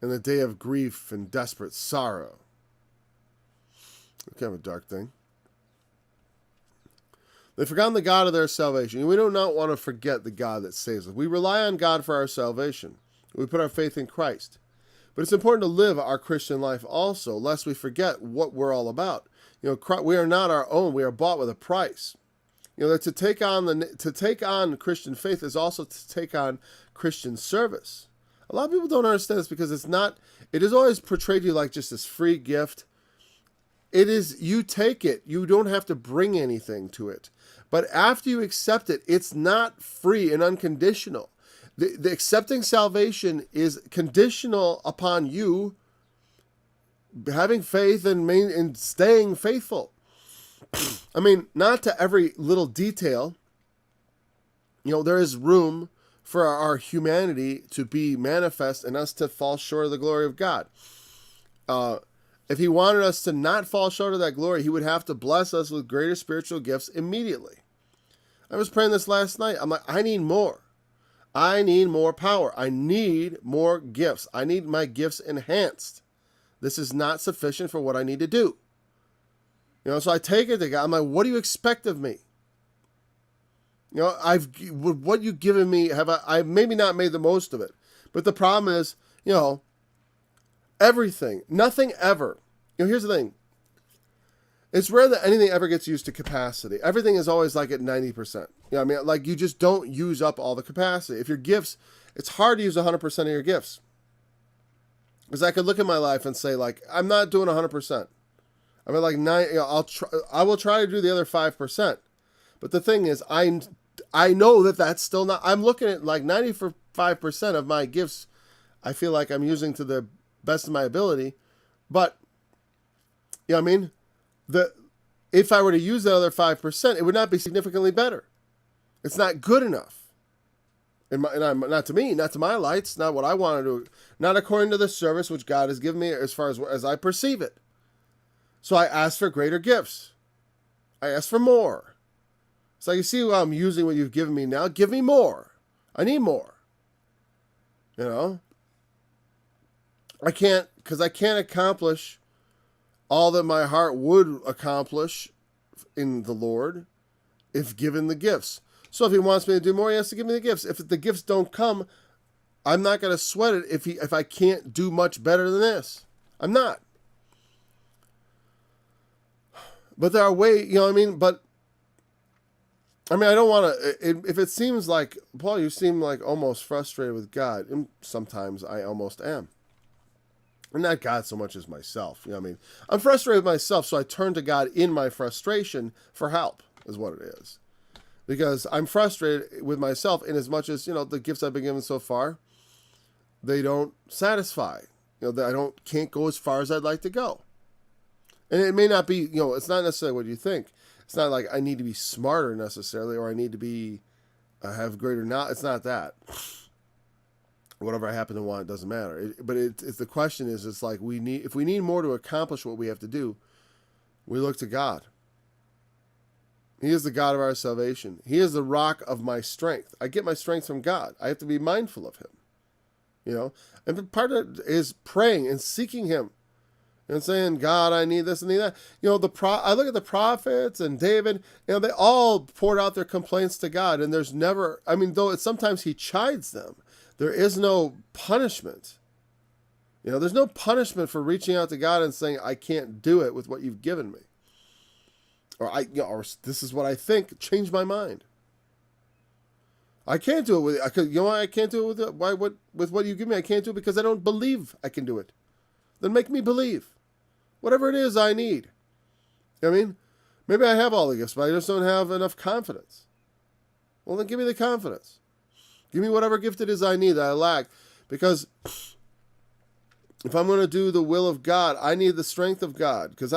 S2: in the day of grief and desperate sorrow. Kind of a dark thing. They've forgotten the God of their salvation. We do not want to forget the God that saves us. We rely on God for our salvation. We put our faith in Christ. But it's important to live our Christian life also, lest we forget what we're all about. We are not our own. We are bought with a price. That to take on Christian faith is also to take on Christian service. A lot of people don't understand this because it is always portrayed to you like just this free gift. It is, you take it. You don't have to bring anything to it. But after you accept it, it's not free and unconditional. The accepting salvation is conditional upon you having faith and staying faithful. I mean, not to every little detail. There is room for our humanity to be manifest and us to fall short of the glory of God. If he wanted us to not fall short of that glory, he would have to bless us with greater spiritual gifts immediately. I was praying this last night. I'm like, I need more. I need more power. I need more gifts. I need my gifts enhanced. This is not sufficient for what I need to do. So I take it to God. I'm like, what do you expect of me? What you've given me, I've maybe not made the most of it. But the problem is, everything, nothing ever. Here's the thing. It's rare that anything ever gets used to capacity. Everything is always like at 90%. You just don't use up all the capacity. If your gifts, it's hard to use 100% of your gifts. Because I could look at my life and say, I'm not doing 100%. I mean, 9. I will try to do the other 5%. But the thing is, I know that that's still not. I'm looking at 95% of my gifts. I feel like I'm using to the best of my ability, but if I were to use that other 5%, it would not be significantly better. It's not good enough. And not to me, not to my lights, not what I want to do, not according to the service which God has given me as far as I perceive it. So I ask for greater gifts. I ask for more. So you see how I'm using what you've given me now. Give me more. I need more. I can't accomplish all that my heart would accomplish in the Lord if given the gifts. So if he wants me to do more, he has to give me the gifts. If the gifts don't come, I'm not going to sweat it if I can't do much better than this. I'm not. But there are ways, but I mean, I don't want to. If it seems like, Paul, you seem like almost frustrated with God, and sometimes I almost am. And not God so much as myself. You know what I mean? I'm frustrated with myself, so I turn to God in my frustration for help, is what it is. Because I'm frustrated with myself in as much as, the gifts I've been given so far, they don't satisfy. Can't go as far as I'd like to go. And it may not be, it's not necessarily what you think. It's not like I need to be smarter necessarily, or I need to be, have greater knowledge. It's not that. Whatever I happen to want, it doesn't matter. It's the question is, it's like if we need more to accomplish what we have to do, we look to God. He is the God of our salvation. He is the rock of my strength. I get my strength from God. I have to be mindful of him. And part of it is praying and seeking him and saying, God, I need this and need that. I look at the prophets and David, they all poured out their complaints to God, and there's never, though sometimes he chides them, there is no punishment. There's no punishment for reaching out to God and saying, I can't do it with what you've given me. Or this is what I think, change my mind. I can't do it I can't do it with what you give me. I can't do it because I don't believe I can do it. Then make me believe. Whatever it is I need. Maybe I have all the gifts, but I just don't have enough confidence. Well, then give me the confidence. Give me whatever gift it is I need that I lack. Because if I'm going to do the will of God, I need the strength of God. Because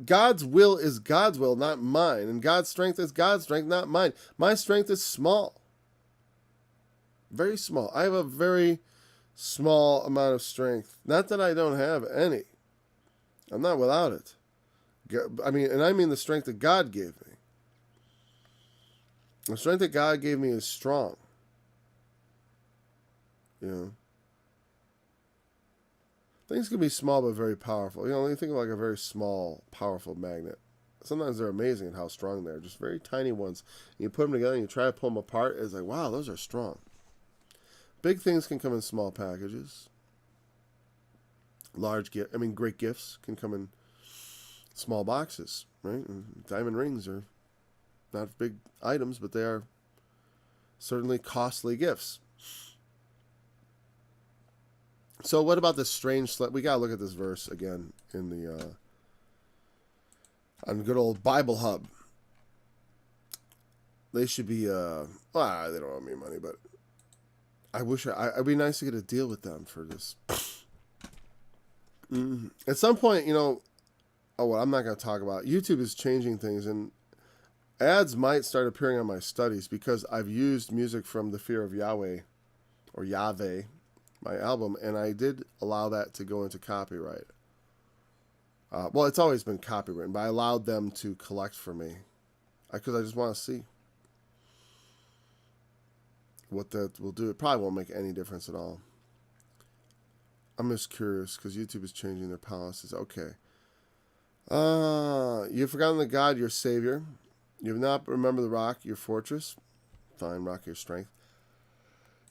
S2: God's will is God's will, not mine. And God's strength is God's strength, not mine. My strength is small. Very small. I have a very small amount of strength. Not that I don't have any. I'm not without it. I mean the strength that God gave me. The strength that God gave me is strong. Things can be small but very powerful. You think of like a very small, powerful magnet. Sometimes they're amazing at how strong they are. Just very tiny ones. And you put them together and you try to pull them apart. It's like, wow, those are strong. Big things can come in small packages. Great gifts can come in small boxes, right? And diamond rings are not big items, but they are certainly costly gifts. So what about this strange we got to look at this verse again in the on good old Bible Hub. They should be they don't owe me money, but I wish I'd be nice to get a deal with them for this. At some point, I'm not going to talk about YouTube is changing things, and ads might start appearing on my studies because I've used music from The Fear of Yahweh or Yahweh, my album, and I did allow that to go into copyright. Well, it's always been copywritten, but I allowed them to collect for me because I just want to see what that will do. It probably won't make any difference at all. I'm just curious because YouTube is changing their policies. Okay. You've forgotten the God, your Savior. You have not remembered the rock, your fortress. Fine, rock, your strength.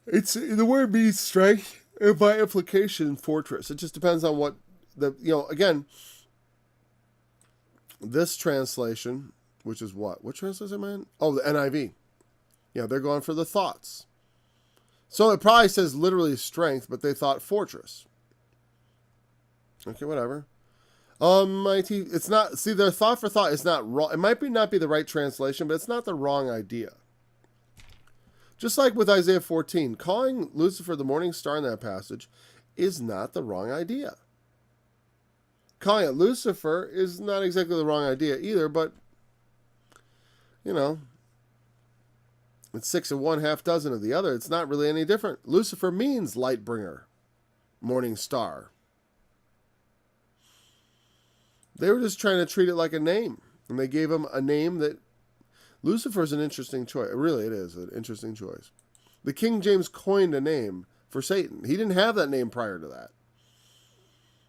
S2: It's the word means strength, and by implication, fortress. It just depends on what again, this translation, which is what? What translation am I in? Oh, the NIV. They're going for the thoughts. So it probably says literally strength, but they thought fortress. Okay, whatever. It's not, see, their thought for thought is not wrong. It might not be the right translation, but it's not the wrong idea. Just like with Isaiah 14, calling Lucifer the morning star in that passage is not the wrong idea. Calling it Lucifer is not exactly the wrong idea either, but, it's 6 of one, half dozen of the other. It's not really any different. Lucifer means light bringer, morning star. They were just trying to treat it like a name, and they gave him a name that Lucifer is an interesting choice. Really, it is an interesting choice. The King James coined a name for Satan. He didn't have that name prior to that.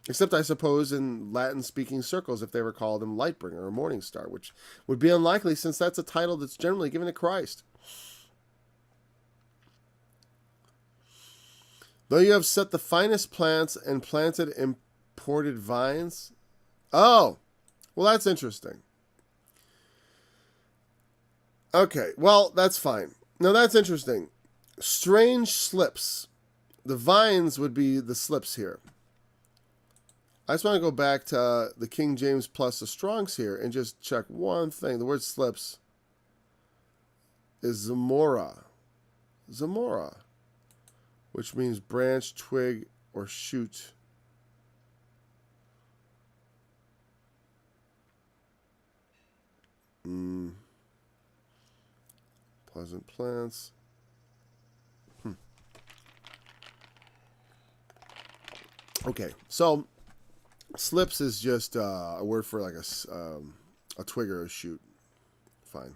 S2: Except, I suppose, in Latin-speaking circles, if they were called him Lightbringer or Morning Star, which would be unlikely since that's a title that's generally given to Christ. Though you have set the finest plants and planted imported vines. Oh, well, that's interesting. Okay, well, that's fine. Now that's interesting. Strange slips. The vines would be the slips here. I just want to go back to the King James plus the Strongs here and just check one thing. The word slips is Zamora. Zamora, which means branch, twig, or shoot. Pleasant plants. Okay, so slips is just a word for like a twig or a shoot. Fine.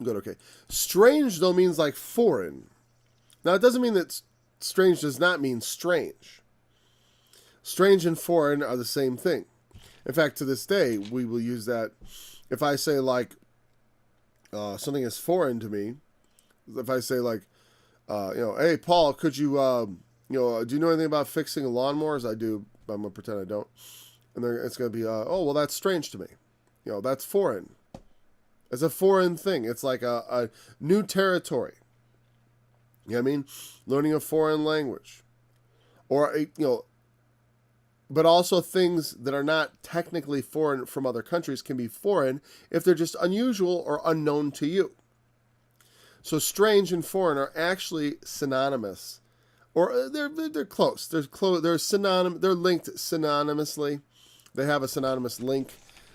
S2: Good, okay. Strange, though, means like foreign. Now, it doesn't mean that strange does not mean strange. Strange and foreign are the same thing. In fact, to this day, we will use that. If I say, like, something is foreign to me, if I say, like, hey, Paul, could you, do you know anything about fixing lawnmowers? I do, but I'm going to pretend I don't. And then it's going to be, oh, well, that's strange to me. That's foreign. It's a foreign thing. It's like a new territory. You know what I mean? Learning a foreign language. Or, but also things that are not technically foreign from other countries can be foreign if they're just unusual or unknown to you. So strange and foreign are actually synonymous. Or they're close. They're synonym. They're linked synonymously. They have a synonymous link.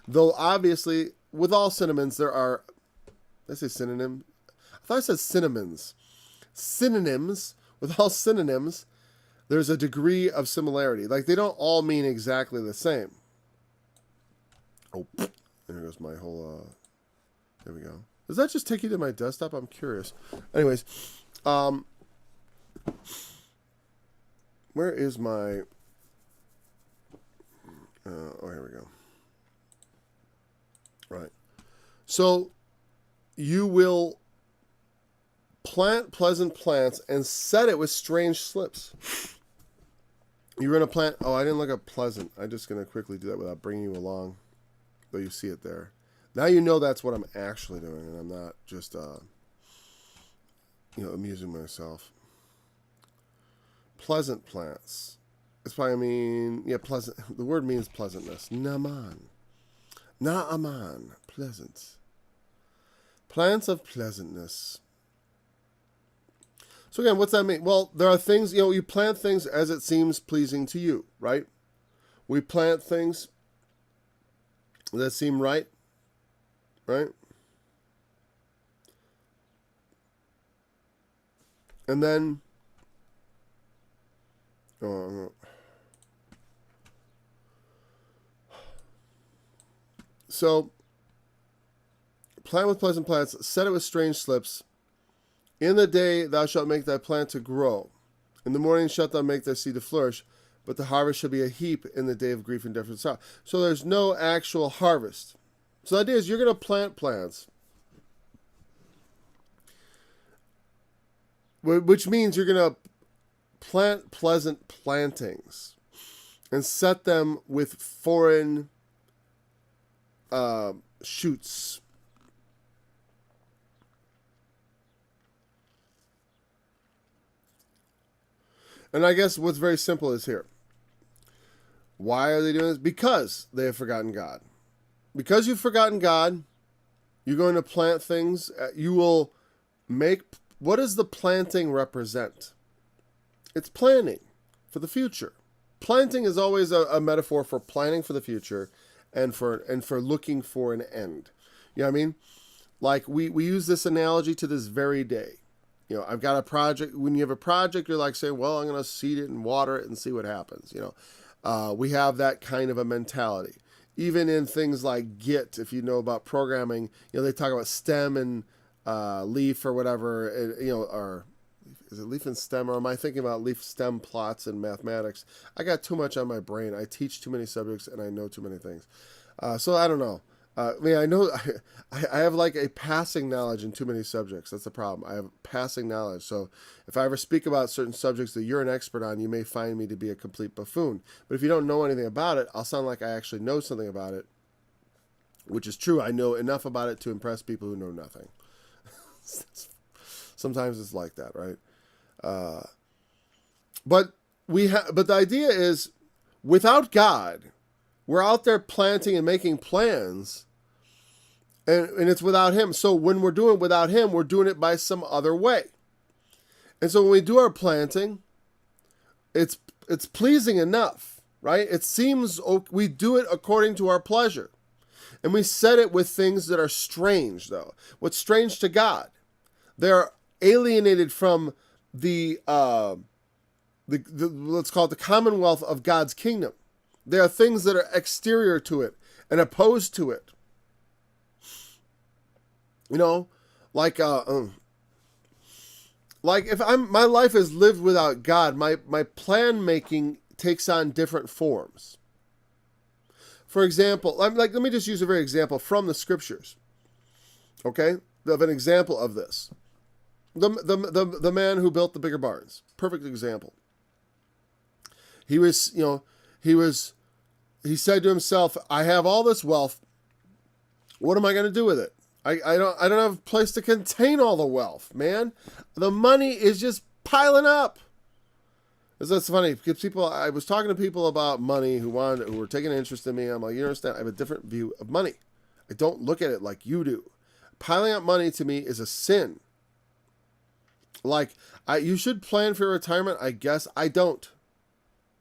S2: Though obviously, with all synonyms, there are. Did I say synonym? I thought I said synonyms. Synonyms. With all synonyms, there's a degree of similarity. Like they don't all mean exactly the same. Oh, there goes my whole. There we go. Does that just take you to my desktop? I'm curious. Anyways, where is my? Here we go. Right. So you will plant pleasant plants and set it with strange slips. You're going to plant... Oh, I didn't look up pleasant. I'm just going to quickly do that without bringing you along, though you see it there. Now you know that's what I'm actually doing, and I'm not just, amusing myself. Pleasant plants. It's probably, pleasant. The word means pleasantness. Naaman. Pleasant. Plants of pleasantness. So again, what's that mean? Well, there are things, you plant things as it seems pleasing to you, right? We plant things that seem right? And then, so, plant with pleasant plants, set it with strange slips. In the day thou shalt make thy plant to grow. In the morning shalt thou make thy seed to flourish. But the harvest shall be a heap in the day of grief and death and sorrow. So there's no actual harvest. So the idea is you're going to plant plants. Which means you're going to plant pleasant plantings. And set them with foreign shoots. And I guess what's very simple is here. Why are they doing this? Because they have forgotten God. Because you've forgotten God, you're going to plant things. You will make... What does the planting represent? It's planning for the future. Planting is always a metaphor for planning for the future and for looking for an end. You know what I mean? Like we use this analogy to this very day. I've got a project. When you have a project, you're like saying, well, I'm going to seed it and water it and see what happens. We have that kind of a mentality. Even in things like Git, if you know about programming, they talk about stem and leaf or whatever, or is it leaf and stem? Or am I thinking about leaf stem plots in mathematics? I got too much on my brain. I teach too many subjects and I know too many things. So I don't know. I know I have like a passing knowledge in too many subjects. That's the problem. I have passing knowledge. So if I ever speak about certain subjects that you're an expert on, you may find me to be a complete buffoon. But if you don't know anything about it, I'll sound like I actually know something about it. which is true. I know enough about it to impress people who know nothing. Sometimes it's like that, right? But the idea is, without God, we're out there planting and making plans, and it's without Him. So when we're doing it without Him, we're doing it by some other way. And so when we do our planting, it's pleasing enough, right? It seems we do it according to our pleasure. And we set it with things that are strange, though. What's strange to God? They're alienated from the let's call it the commonwealth of God's kingdom. There are things that are exterior to it and opposed to it. You know, like if my life is lived without God, my plan making takes on different forms. For example, let me just use a very example from the scriptures. Okay, of an example of this. The man who built the bigger barns, perfect example. He said to himself, I have all this wealth. What am I going to do with it? I don't have a place to contain all the wealth, man. The money is just piling up. That's funny because I was talking to people about money who were taking an interest in me. I'm like, you understand? I have a different view of money. I don't look at it like you do. Piling up money to me is a sin. Like, you should plan for your retirement. I guess I don't.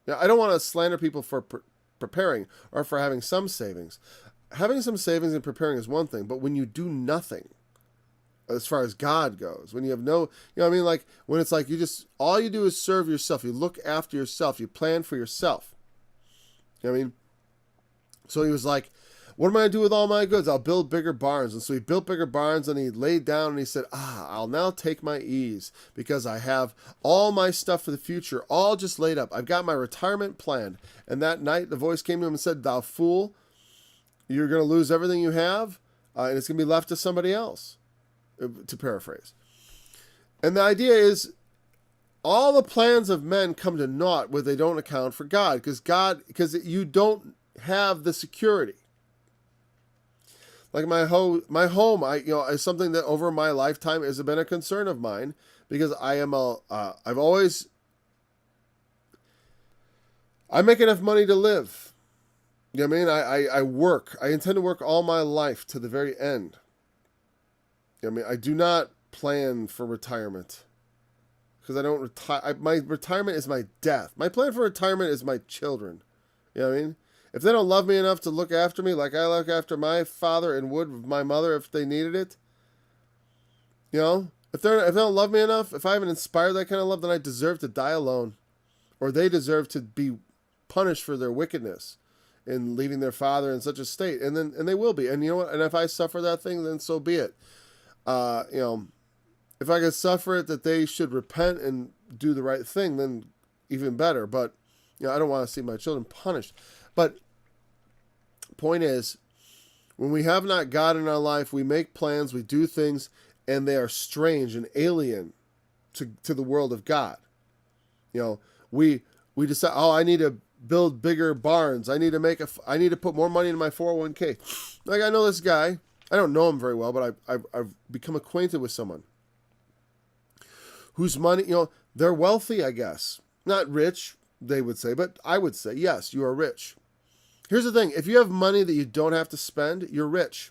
S2: Now, I don't want to slander people for preparing or for having some savings. Having some savings and preparing is one thing, but when you do nothing, as far as God goes, when you have no, like when it's like all you do is serve yourself. You look after yourself. You plan for yourself. So he was like, what am I going to do with all my goods? I'll build bigger barns. And so he built bigger barns, and he laid down and he said, I'll now take my ease because I have all my stuff for the future all just laid up. I've got my retirement planned. And that night the voice came to him and said, thou fool, you're going to lose everything you have, and it's going to be left to somebody else, to paraphrase. And the idea is, all the plans of men come to naught where they don't account for God, because you don't have the security. Like my home, is something that over my lifetime has been a concern of mine, because I make enough money to live. You know what I mean? I work. I intend to work all my life to the very end. You know what I mean? I do not plan for retirement, because I don't retire. My retirement is my death. My plan for retirement is my children. You know what I mean? If they don't love me enough to look after me like I look after my father and would my mother if they needed it, if they don't love me enough, if I haven't inspired that kind of love, then I deserve to die alone, or they deserve to be punished for their wickedness in leaving their father in such a state, and they will be. And you know what? And if I suffer that thing, then so be it. If I could suffer it that they should repent and do the right thing, then even better. But I don't want to see my children punished. But point is, when we have not God in our life, we make plans, we do things, and they are strange and alien to the world of God. We decide, I need to build bigger barns. I need to put more money in my 401k. Like, I know this guy. I don't know him very well, but I've become acquainted with someone whose money, they're wealthy, I guess. Not rich, they would say, but I would say, yes, you are rich. Here's the thing. If you have money that you don't have to spend, you're rich.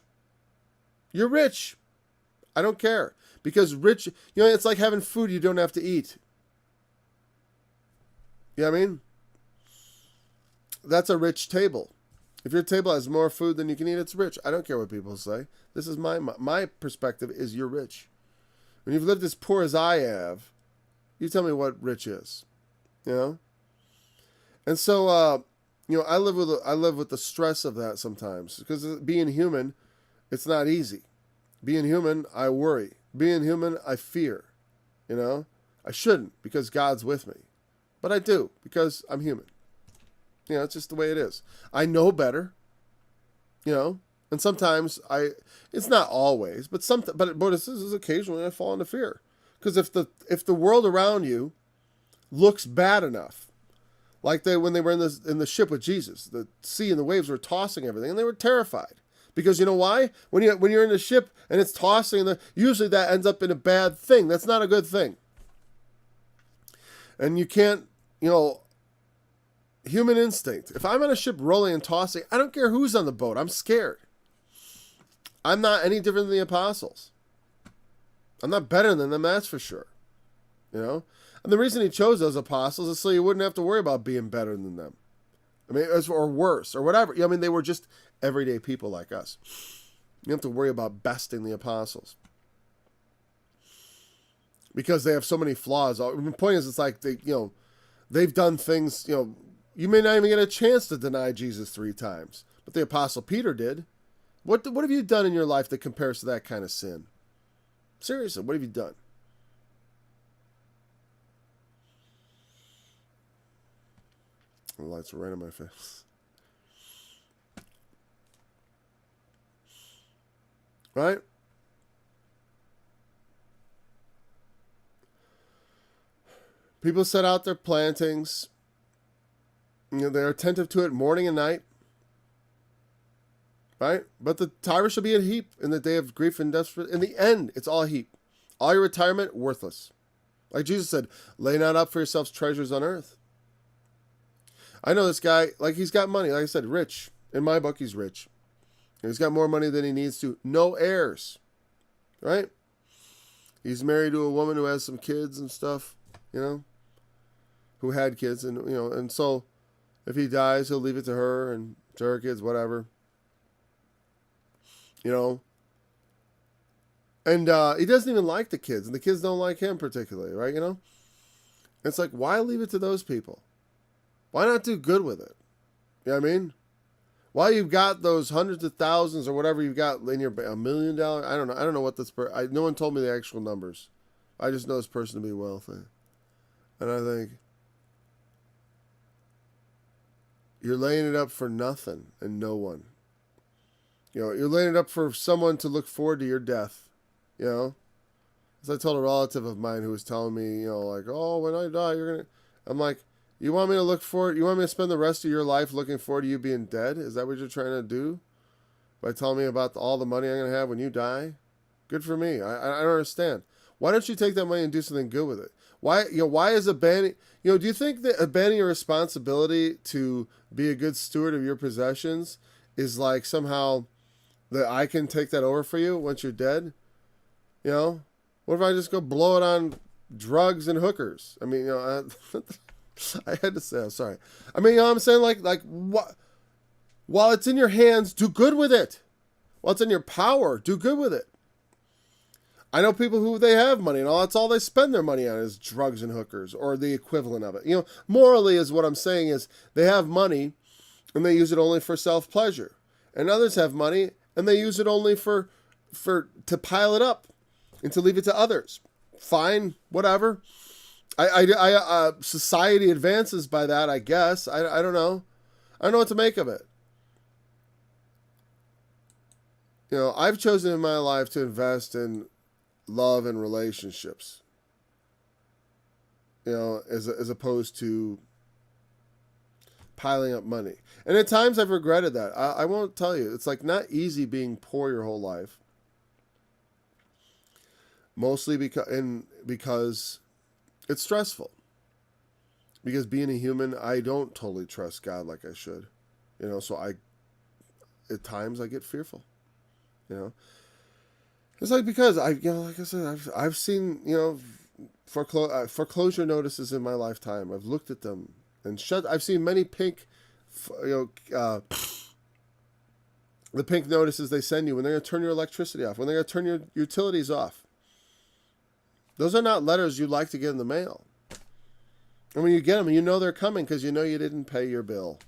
S2: You're rich. I don't care. Because rich, it's like having food you don't have to eat. You know what I mean? That's a rich table. If your table has more food than you can eat, it's rich. I don't care what people say. This is my perspective is you're rich. When you've lived as poor as I have, you tell me what rich is. And so, I live with the stress of that sometimes, because being human, it's not easy. Being human, I worry. Being human, I fear. I shouldn't, because God's with me, but I do, because I'm human. It's just the way it is. I know better, and sometimes it's not always, but this is occasionally I fall into fear, because if the world around you looks bad enough, like when they were in the ship with Jesus, the sea and the waves were tossing everything, and they were terrified Because you know why? When you're in a ship and it's tossing, usually that ends up in a bad thing. That's not a good thing. And you can't, human instinct. If I'm on a ship rolling and tossing, I don't care who's on the boat. I'm scared. I'm not any different than the apostles. I'm not better than them, that's for sure. And the reason he chose those apostles is so you wouldn't have to worry about being better than them. Or worse, or whatever. They were just everyday people like us. You don't have to worry about besting the apostles. Because they have so many flaws. The point is, it's like they've done things, you may not even get a chance to deny Jesus 3 times. But the Apostle Peter did. What have you done in your life that compares to that kind of sin? Seriously, what have you done? The lights are right in my face. Right? People set out their plantings. They're attentive to it morning and night. Right? But the tire shall be a heap in the day of grief and desperate. In the end, it's all a heap. All your retirement, worthless. Like Jesus said, lay not up for yourselves treasures on earth. I know this guy, he's got money. Like I said, rich. In my book, he's rich. He's got more money than he needs to. No heirs. Right? He's married to a woman who has some kids and stuff, who had kids. And so if he dies, he'll leave it to her and to her kids, whatever. And he doesn't even like the kids, and the kids don't like him particularly, right? It's like, why leave it to those people? Why not do good with it? You know what I mean? Why you've got those hundreds of thousands or whatever you've got in your $1 million? I don't know. I don't know what this. No one told me the actual numbers. I just know this person to be wealthy, and I think you're laying it up for nothing and no one. You're laying it up for someone to look forward to your death. As I told a relative of mine who was telling me, oh, when I die, you're going to... I'm like, you want me to look forward... You want me to spend the rest of your life looking forward to you being dead? Is that what you're trying to do? By telling me about all the money I'm going to have when you die? Good for me. I don't understand. Why don't you take that money and do something good with it? Why is abandoning... do you think that abandoning your responsibility to be a good steward of your possessions is like somehow... that I can take that over for you once you're dead? What if I just go blow it on drugs and hookers? I had to say, I'm sorry. What I'm saying? What? While it's in your hands, do good with it. While it's in your power, do good with it. I know people who they have money and that's all they spend their money on is drugs and hookers or the equivalent of it. Morally is what I'm saying is they have money and they use it only for self-pleasure. And others have money and they use it only to pile it up and to leave it to others. Fine, whatever. Society advances by that, I guess. I don't know. I don't know what to make of it. I've chosen in my life to invest in love and relationships. As opposed to piling up money. And at times I've regretted that. I won't tell you. It's not easy being poor your whole life. Mostly because it's stressful. Because being a human, I don't totally trust God like I should. So at times I get fearful. It's because like I said, I've seen, foreclosure notices in my lifetime. I've looked at them and I've seen many pink, the pink notices they send you when they're going to turn your electricity off, when they're going to turn your utilities off. Those are not letters you'd like to get in the mail. And when you get them, they're coming because you didn't pay your bill.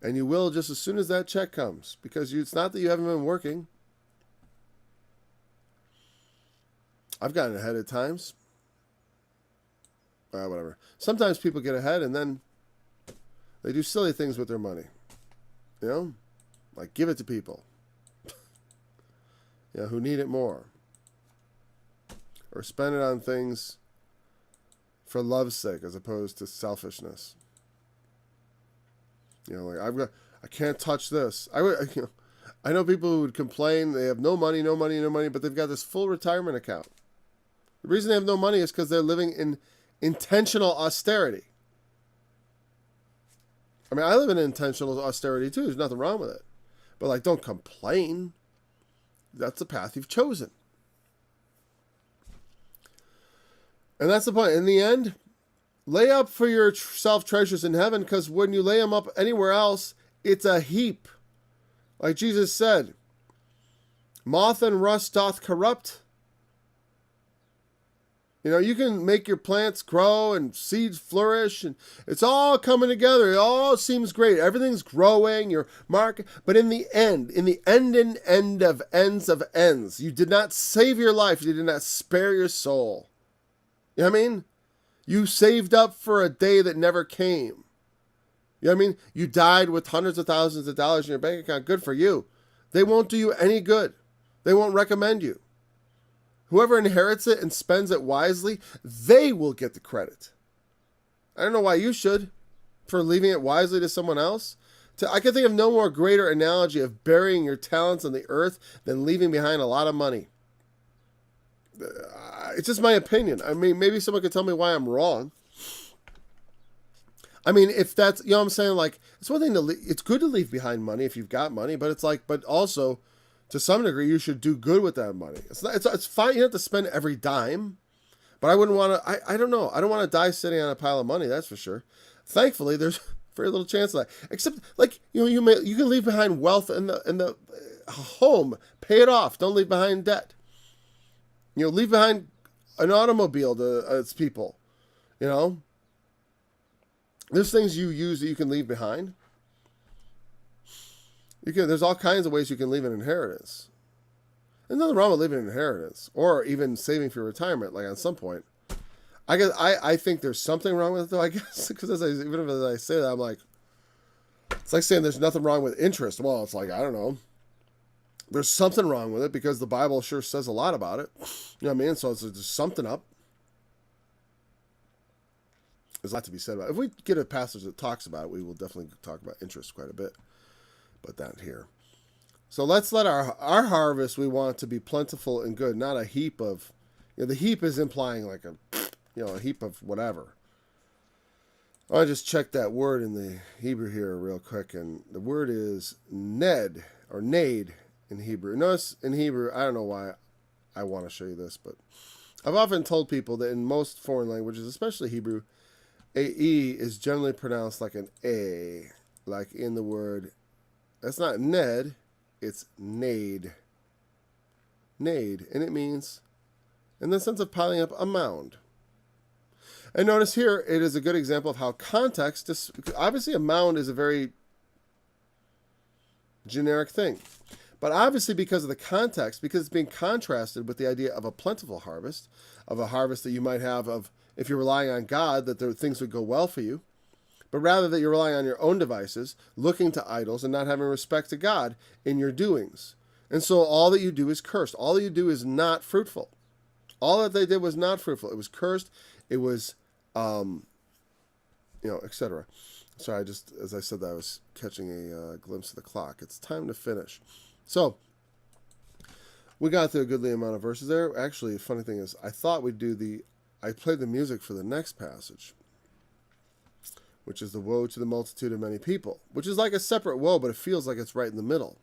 S2: And you will just as soon as that check comes. Because it's not that you haven't been working. I've gotten ahead at times. Whatever. Sometimes people get ahead and then they do silly things with their money. Like give it to people. Who need it more. Or spend it on things for love's sake as opposed to selfishness. I can't touch this. I know people who would complain they have no money, no money, no money, but they've got this full retirement account. The reason they have no money is because they're living in intentional austerity. I mean, I live in intentional austerity too. There's nothing wrong with it. But like, don't complain. That's the path you've chosen. And that's the point. In the end, lay up for yourself treasures in heaven, because when you lay them up anywhere else, it's a heap. Like Jesus said, moth and rust doth corrupt. You know, you can make your plants grow and seeds flourish, and it's all coming together. It all seems great. Everything's growing, your market. But in the end and end of ends, you did not save your life. You did not spare your soul. You know what I mean? You saved up for a day that never came. You know what I mean? You died with hundreds of thousands of dollars in your bank account. Good for you. They won't do you any good. They won't recommend you. Whoever inherits it and spends it wisely, they will get the credit. I don't know why you should, for leaving it wisely to someone else. I can think of no more greater analogy of burying your talents on the earth than leaving behind a lot of money. It's just my opinion. I mean, maybe someone could tell me why I'm wrong. I mean, if that's, you know what I'm saying? Like, it's one thing it's good to leave behind money if you've got money, but it's like, but also, to some degree, you should do good with that money. It's fine. You don't have to spend every dime, but I wouldn't want to. I don't know. I don't want to die sitting on a pile of money. That's for sure. Thankfully, there's very little chance of that. Except, like, you can leave behind wealth in the home. Pay it off. Don't leave behind debt. You know, leave behind an automobile to its people. You know, there's things you use that you can leave behind. There's all kinds of ways you can leave an inheritance. There's nothing wrong with leaving an inheritance, or even saving for retirement. Like, on some point, I think there's something wrong with it, though. I guess because even as I say that, I'm like, it's like saying there's nothing wrong with interest. Well, it's like, I don't know. There's something wrong with it because the Bible sure says a lot about it. You know what I mean? So there's something up. There's a lot to be said about it. If we get a passage that talks about it, we will definitely talk about interest quite a bit. But not here. So let's let our harvest, we want to be plentiful and good, not a heap of, the heap is implying like a heap of whatever. I'll just check that word in the Hebrew here real quick, and the word is ned, or nade in Hebrew. Notice in Hebrew, I don't know why I want to show you this, but I've often told people that in most foreign languages, especially Hebrew, a E is generally pronounced like an A, like in the word. That's not ned, it's nade. Nade, and it means, in the sense of piling up a mound. And notice here, it is a good example of how context, obviously a mound is a very generic thing. But obviously because of the context, because it's being contrasted with the idea of a plentiful harvest, of a harvest that you might have of, if you're relying on God, that things would go well for you, but rather that you're relying on your own devices, looking to idols, and not having respect to God in your doings. And so all that you do is cursed. All that you do is not fruitful. All that they did was not fruitful. It was cursed. It was, etc. Sorry, as I said that, I was catching a glimpse of the clock. It's time to finish. So, we got through a goodly amount of verses there. Actually, the funny thing is, I thought we'd I played the music for the next passage, which is the woe to the multitude of many people, which is like a separate woe, but it feels like it's right in the middle,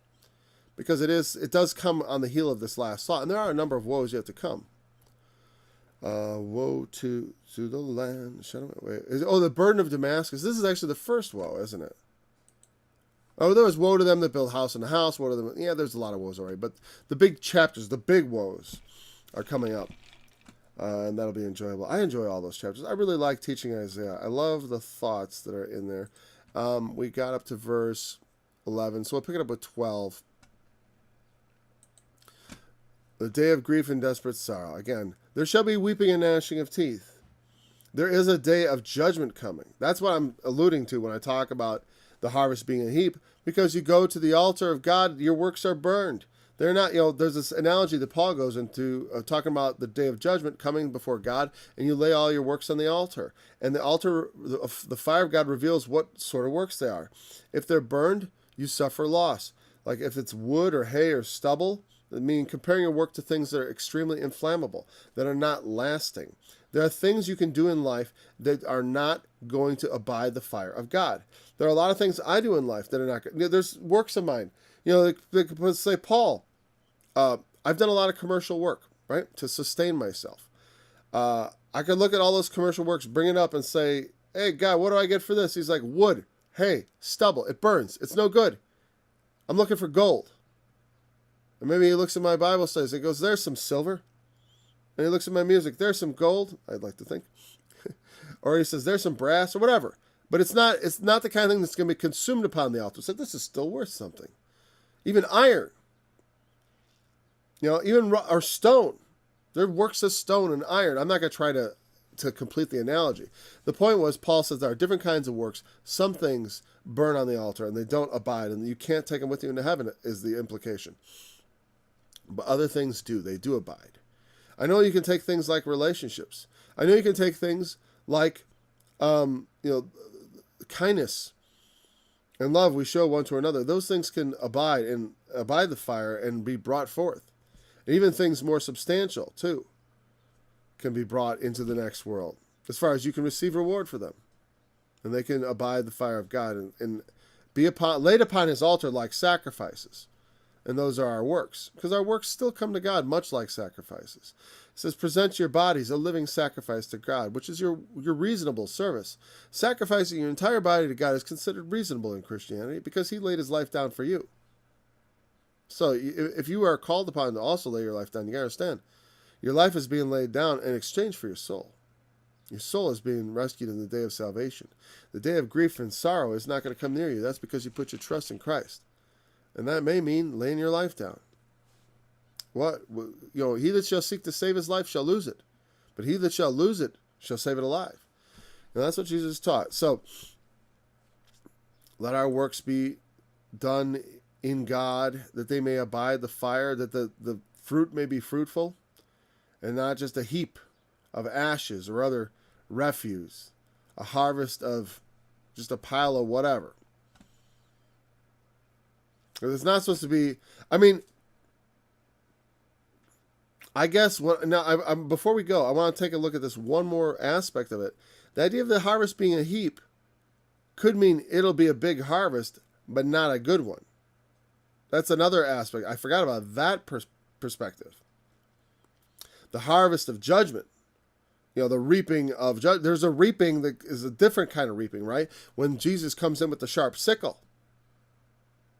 S2: because it does come on the heel of this last thought, and there are a number of woes yet to come. Woe to the land. The burden of Damascus. This is actually the first woe, isn't it? Oh, there was woe to them that build house in the house. Woe to them. Yeah, there's a lot of woes already, but the big chapters, the big woes, are coming up. And that'll be enjoyable. I enjoy all those chapters. I really like teaching Isaiah. I love the thoughts that are in there. We got up to verse 11, so we'll pick it up with 12. The day of grief and desperate sorrow. Again, there shall be weeping and gnashing of teeth. There is a day of judgment coming. That's what I'm alluding to when I talk about the harvest being a heap, because you go to the altar of God, your works are burned. They're not, there's this analogy that Paul goes into talking about the day of judgment coming before God, and you lay all your works on the altar. And the altar, the fire of God reveals what sort of works they are. If they're burned, you suffer loss. Like if it's wood or hay or stubble, I mean, comparing your work to things that are extremely inflammable, that are not lasting. There are things you can do in life that are not going to abide the fire of God. There are a lot of things I do in life that are not good. There's works of mine. Let's say Paul. I've done a lot of commercial work, right, to sustain myself. I could look at all those commercial works, bring it up and say, hey, God, what do I get for this? He's like, wood, hay, stubble. It burns. It's no good. I'm looking for gold. And maybe he looks at my Bible studies and goes, there's some silver. And he looks at my music, there's some gold, I'd like to think. Or he says, there's some brass or whatever. But it's not the kind of thing that's going to be consumed upon the altar. So this is still worth something. Even iron. Even or stone. There are works of stone and iron. I'm not going to try to complete the analogy. The point was, Paul says there are different kinds of works. Some things burn on the altar and they don't abide, and you can't take them with you into heaven, is the implication. But other things do. They do abide. I know you can take things like relationships. I know you can take things like, kindness and love we show one to another. Those things can abide the fire and be brought forth. And even things more substantial, too, can be brought into the next world, as far as you can receive reward for them. And they can abide the fire of God and be laid upon his altar like sacrifices. And those are our works, because our works still come to God much like sacrifices. It says, present your bodies a living sacrifice to God, which is your reasonable service. Sacrificing your entire body to God is considered reasonable in Christianity because he laid his life down for you. So if you are called upon to also lay your life down, you got to understand, your life is being laid down in exchange for your soul. Your soul is being rescued in the day of salvation. The day of grief and sorrow is not going to come near you. That's because you put your trust in Christ. And that may mean laying your life down. He that shall seek to save his life shall lose it. But he that shall lose it shall save it alive. And that's what Jesus taught. So, let our works be done in God, that they may abide the fire, that the fruit may be fruitful, and not just a heap of ashes or other refuse, a harvest of just a pile of whatever. It's not supposed to be. I guess before we go, I want to take a look at this one more aspect of it. The idea of the harvest being a heap could mean it'll be a big harvest, but not a good one. That's another aspect. I forgot about that perspective. The harvest of judgment. The reaping of judgment. There's a reaping that is a different kind of reaping, right? When Jesus comes in with the sharp sickle.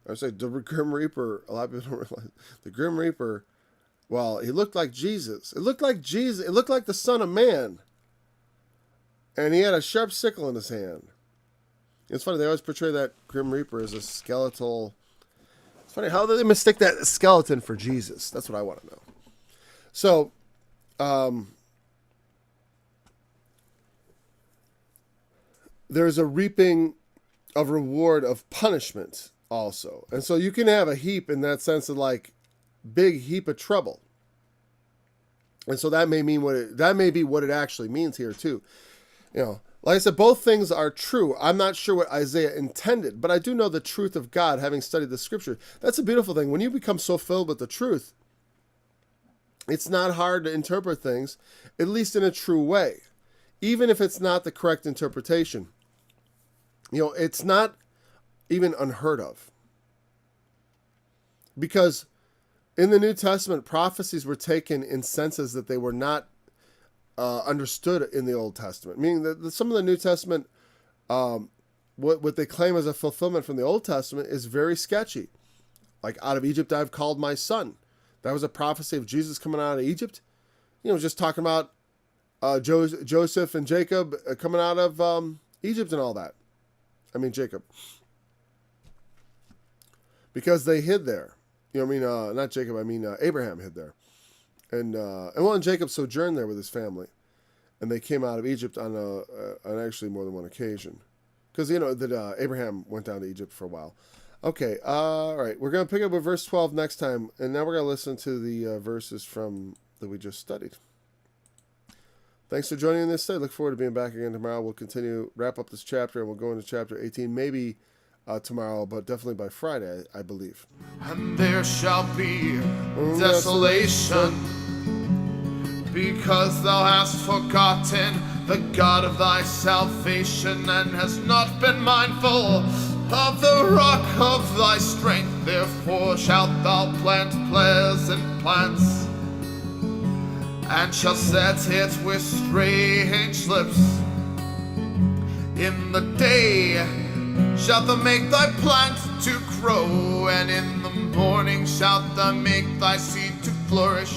S2: I say the Grim Reaper, a lot of people don't realize. The Grim Reaper, well, he looked like Jesus. It looked like Jesus. It looked like the Son of Man. And he had a sharp sickle in his hand. It's funny, they always portray that Grim Reaper as a skeletal. It's funny, how do they mistake that skeleton for Jesus? That's what I want to know. So, there's a reaping of reward of punishment also. And so you can have a heap in that sense of like big heap of trouble. And so that may be what it actually means here too. Like I said, both things are true. I'm not sure what Isaiah intended, but I do know the truth of God, having studied the scripture. That's a beautiful thing. When you become so filled with the truth, it's not hard to interpret things, at least in a true way, even if it's not the correct interpretation. It's not even unheard of. Because in the New Testament, prophecies were taken in senses that they were not understood in the Old Testament. Meaning that some of the New Testament, what they claim as a fulfillment from the Old Testament is very sketchy. Like, out of Egypt I've called my son. That was a prophecy of Jesus coming out of Egypt. Just talking about Joseph and Jacob coming out of Egypt and all that. Jacob. Because they hid there. Not Jacob, Abraham hid there. And Jacob sojourned there with his family. And they came out of Egypt on actually more than one occasion. Because, that Abraham went down to Egypt for a while. Okay, all right. We're going to pick up with verse 12 next time. And now we're going to listen to the verses that we just studied. Thanks for joining in this day. Look forward to being back again tomorrow. We'll wrap up this chapter, and we'll go into chapter 18. Maybe tomorrow, but definitely by Friday, I believe.
S1: And there shall be desolation, because thou hast forgotten the God of thy salvation, and hast not been mindful of the rock of thy strength. Therefore shalt thou plant pleasant plants, and shall set it with strange lips. In the day shalt thou make thy plant to grow, and in the morning shalt thou make thy seed to flourish.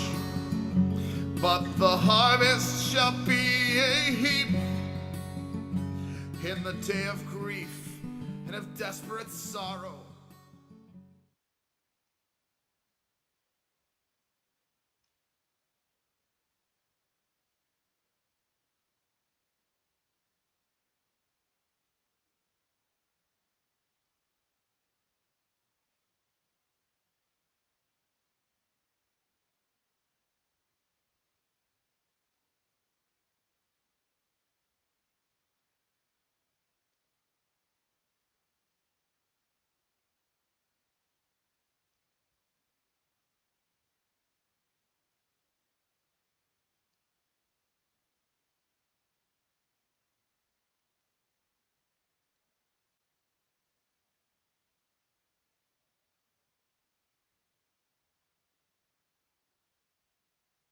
S1: But the harvest shall be a heap in the day of grief and of desperate sorrow.